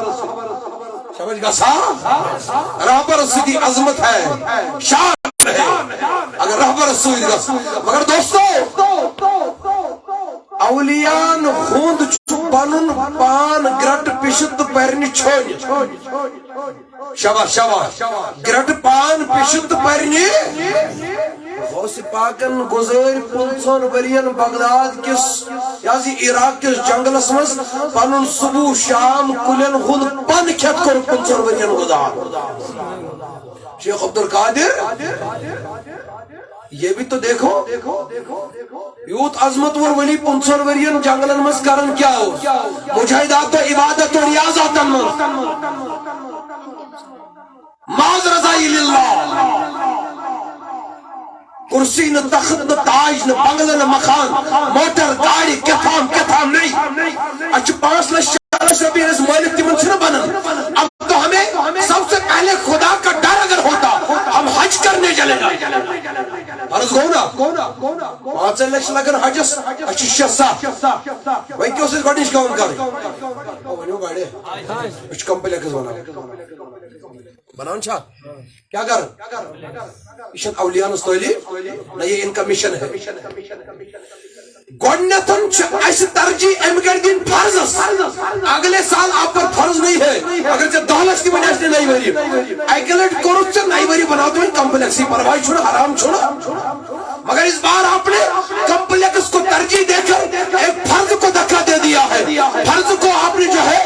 سمجھ گسا رہبر سن عظمت ہے شان ہے اگر رہبر سن گس مگر دوستو اولیان خوند پنن پان گرٹ پشت پرنی چھوڑ شاباش شاباش گرٹ پان پشت پرنی غوث پاکن گزر 500 ورین بغداد کس یازی عراق کس جنگلس مز پنن صبح شام کلن ہند پن کھت کر 500 ورین گزار شیخ عبدالقادر یہ بھی تو دیکھو یوت عظمت ور ولی 500 ورین جنگلن مز کرن کیا ہو مجاہدات و عبادت و ریاضات مز معاذ رضائی للہ کرسی نہ تخت نہ تاج نہ بنگلہ نہ مکان موٹر گاڑی کتھام نہیں اچھ 5 لاکھ 40 روپے اس مالک تمن چھنا بنن اب تو ہمیں سب سے پہلے خدا کا ڈر اگر ہوتا ہم حج کرنے چلے گا عرض گو نا 5 لاکھ لگن حجس اچھی 6-7 وہی کیوں سے گاڑی کام کریں ونیو گاڑی کچھ کمپلیکس بناؤں چھا کیا کر یہ اولیاء نستولی نہ یہ ان کا مشن ہے گوڑنیتن اس ترجیح امگر دن فرض اگلے سال آپ پر فرض نہیں ہے اگر جب 10 لاکھ کی بنی اس نے نہیں بری ایکلٹ کرو سے نہیں بری بنا تو کمپلیکسی پروائی چھوڑا حرام چھوڑا مگر اس بار آپ نے کمپلیکس کو ترجیح دے کر ایک فرض کو دھکا دے دیا ہے فرض کو آپ نے جو ہے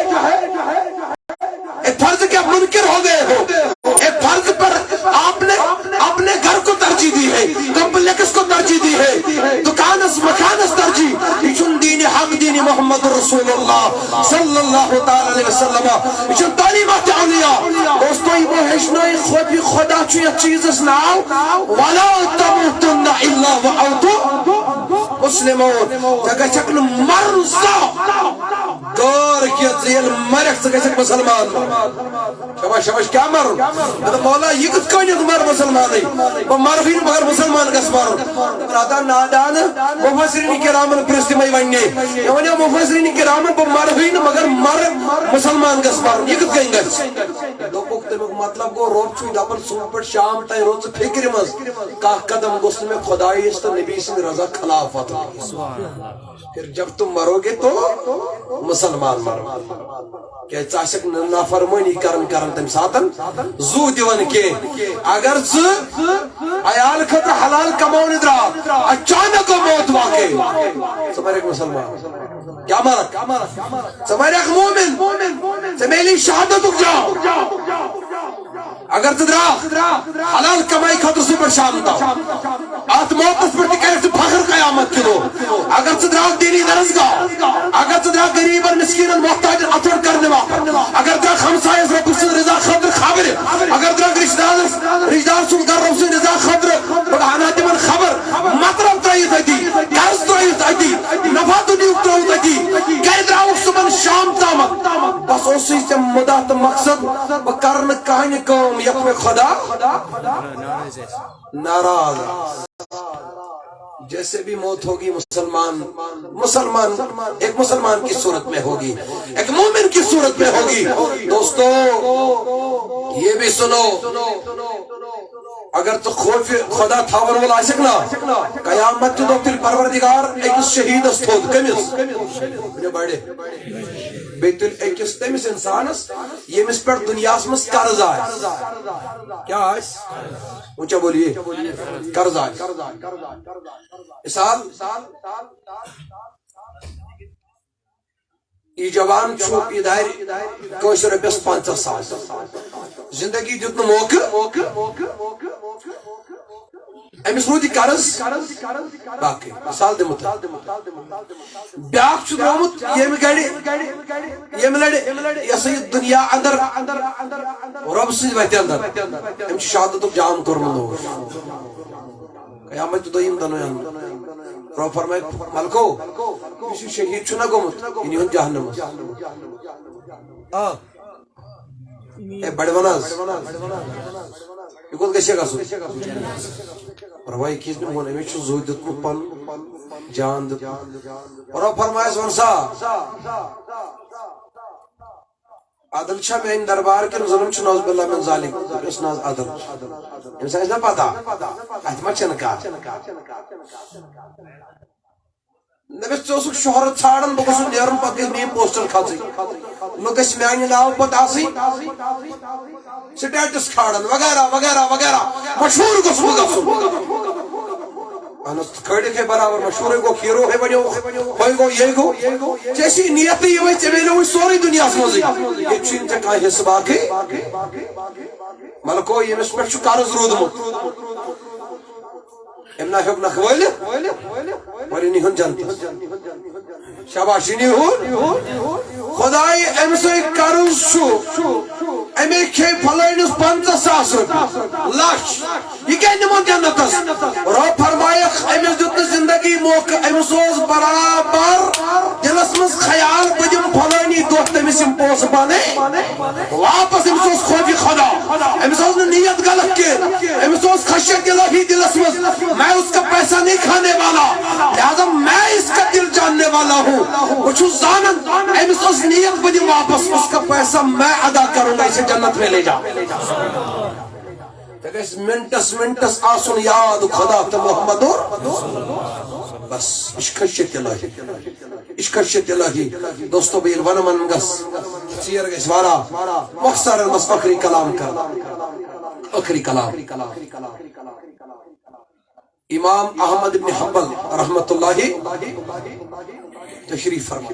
ایک فرض کے منکر ہو گئے ہو ایک فرض پر آپ نے اپنے گھر کو ترجیح دی ہے کمپلیکس کو ترجیح دی ہے دکانس مکانس ترجیح یہ دین حق دین محمد رسول اللہ صلی اللہ تعالی علیہ وسلم یہ تعلیمات اولیاء دوستو یہ وہ ہشنائی خدا چو یہ چیزس ناو وَلَا تَمُوتُنَّ إِلَّا وَأَنْتُمْ مسلمون جگہ چکن مرزا دور کیا زیل مرک سکے چک مسلمان شباش شباش کیا مرن مولا یہ کچھ کوئی نہیں مر مسلمان نہیں وہ مرفین مگر مسلمان کس مرن برادا نادان مفسرین کرامن پرستی میں ونگے یہ ونیا مفسرین کرامن وہ مرفین مگر مر مسلمان کس مرن یہ کچھ کہیں گے دو پوکتے میں مطلب کو روب چوئی داپن صبح پر شام تائیں روز فکر مز کا قدم گسل میں خدای است نبی سن رضا خلافت پھر جب تم مرو گے تو مسلمان مرو کہ چاشک نافرمانی کرن تم ساتن زو دیون کے اگر عیال خطر حلال کماؤن درا اچانک موت واقع سمیر ایک مسلمان کیا مرک سمیر ایک مومن سمیلی شہادت اک جاؤ اگر تدرا حلال کمائی خطر سپر شام تا آت موت پر تکرت فخر قیامت کی دو اگر تدرا دینی درزگاہ اگر تدرا غریب اور مسکین اور محتاج اثر کرنے واقع اگر تدرا خمسائے رب سن رضا خضر خابر اگر تدرا رشدار سن گر رب سن رضا خضر بگانا دیمن خبر مطرب ترائیت ہے دی قرض ترائیت ہے دی نفع دنیوک ترائیت ہے دی کہہ درا اکسبن شام تامت بس اسی سے مدات مقصد بکرن کہانی کام یک میں خدا ناراض جیسے بھی موت ہوگی مسلمان ایک مسلمان کی صورت میں ہوگی ایک مومن کی صورت میں ہوگی دوستو یہ بھی سنو اگر تو خوف خدا تھاور والا آسکنا قیامت تو پھر پروردگار ایک شہید استھود کمیس بڑے بیت الاکس تیمس انسانس یہ مس پر دنیا اسمس قرض آئے کیا آئے اونچا بولیے قرض آئے مثال یہ جوان چھو یہ دائر کوش رپیس 50,000 زندگی دیت موقع امس رود قرض باقی مثال دمت بیاکھ چھ درامت یم گڑی یم لڑی یہ سا یہ دنیا اندر رب سز وتہ اندر ام شہادت جام کورمت قیامت دویم دنوین رب فرمائے ملکو یہ شہید چھنا گومت یہ نیون جہنم اے بڑ وناز یہ کت گھے گھو روائی کس نے وون امی زو دتمت پن جان دت رب فرمائے ون سا عدل چھا میان دربار کن ظلم چھ نوز باللہ من ظالم اس ناز عدل امس نا پتہ ات ما چھ کار نبس ٹھوسک شہرت ژھانڈن بہ گوس نیرن پتہ گژھِ میٲنۍ پوسٹر کھژٕنۍ نہ گژھِ میانہِ ناو پتہ آسٕنۍ سٹیٹس کھالن وغیرہ وغیرہ وغیرہ مشہور گوس بہ گژھُن اہن کھڑک ہے برابر مشہور گو ہیرو ہے بنو ہوئی گو یہ گو جیسی نیت یہ وے چمیلو سوری دنیا مز یہ چھ تے کانٛہہ حصہٕ باقی ملکو یمس پٮ۪ٹھ چھُ قرض روٗدمُت امنا ہیوٚک نکھ وٲلِتھ اور نیہُن جنتس شاباش نیہُن خدائی ام سے قرض چھُ امی کھے فلٲنِس 50,000 رۄپیہِ لچھ یہ کیا نمون جنتس رب فرمائیک امس دیت زندگی موقع امس اوس برابر دلس مز خیال بہ دم فلانی دہ تمس یم پوس بانے واپس امس اوس خوف خدا امس اوس نیت غلط کی امس اوس خشیت الہی دلس مز میں اس کا پیسہ نہیں کھانے والا لہذا میں اس کا دل جاننے والا ہوں وہ چھو زانن امس اوس نیت بہ دم واپس اس کا پیسہ میں ادا کروں گا اسے جنت میں لے جا منٹس آسن یاد خدا تو محمد بس خشیت الہی دوستو بیل ون من گس چیر گس وارا مختصر بس آخری کلام کر آخری کلام امام احمد بن حنبل رحمت اللہ تشریف فرما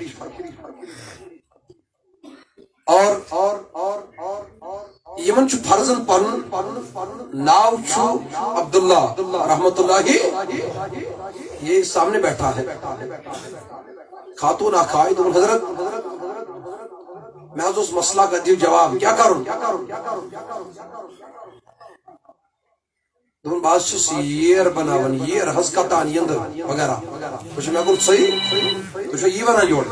اور یمن چھ فرضن پن ناو چھ عبداللہ رحمت اللہ یہ سامنے بیٹھا ہے خاتون آخائی دون حضرت میں اس مسئلہ کا دیو جواب کیا کروں دون باز چھ سیر بناون یہ رہز کتان یندر وغیرہ کچھ میں گل صحیح تو یہ بنا جوڑ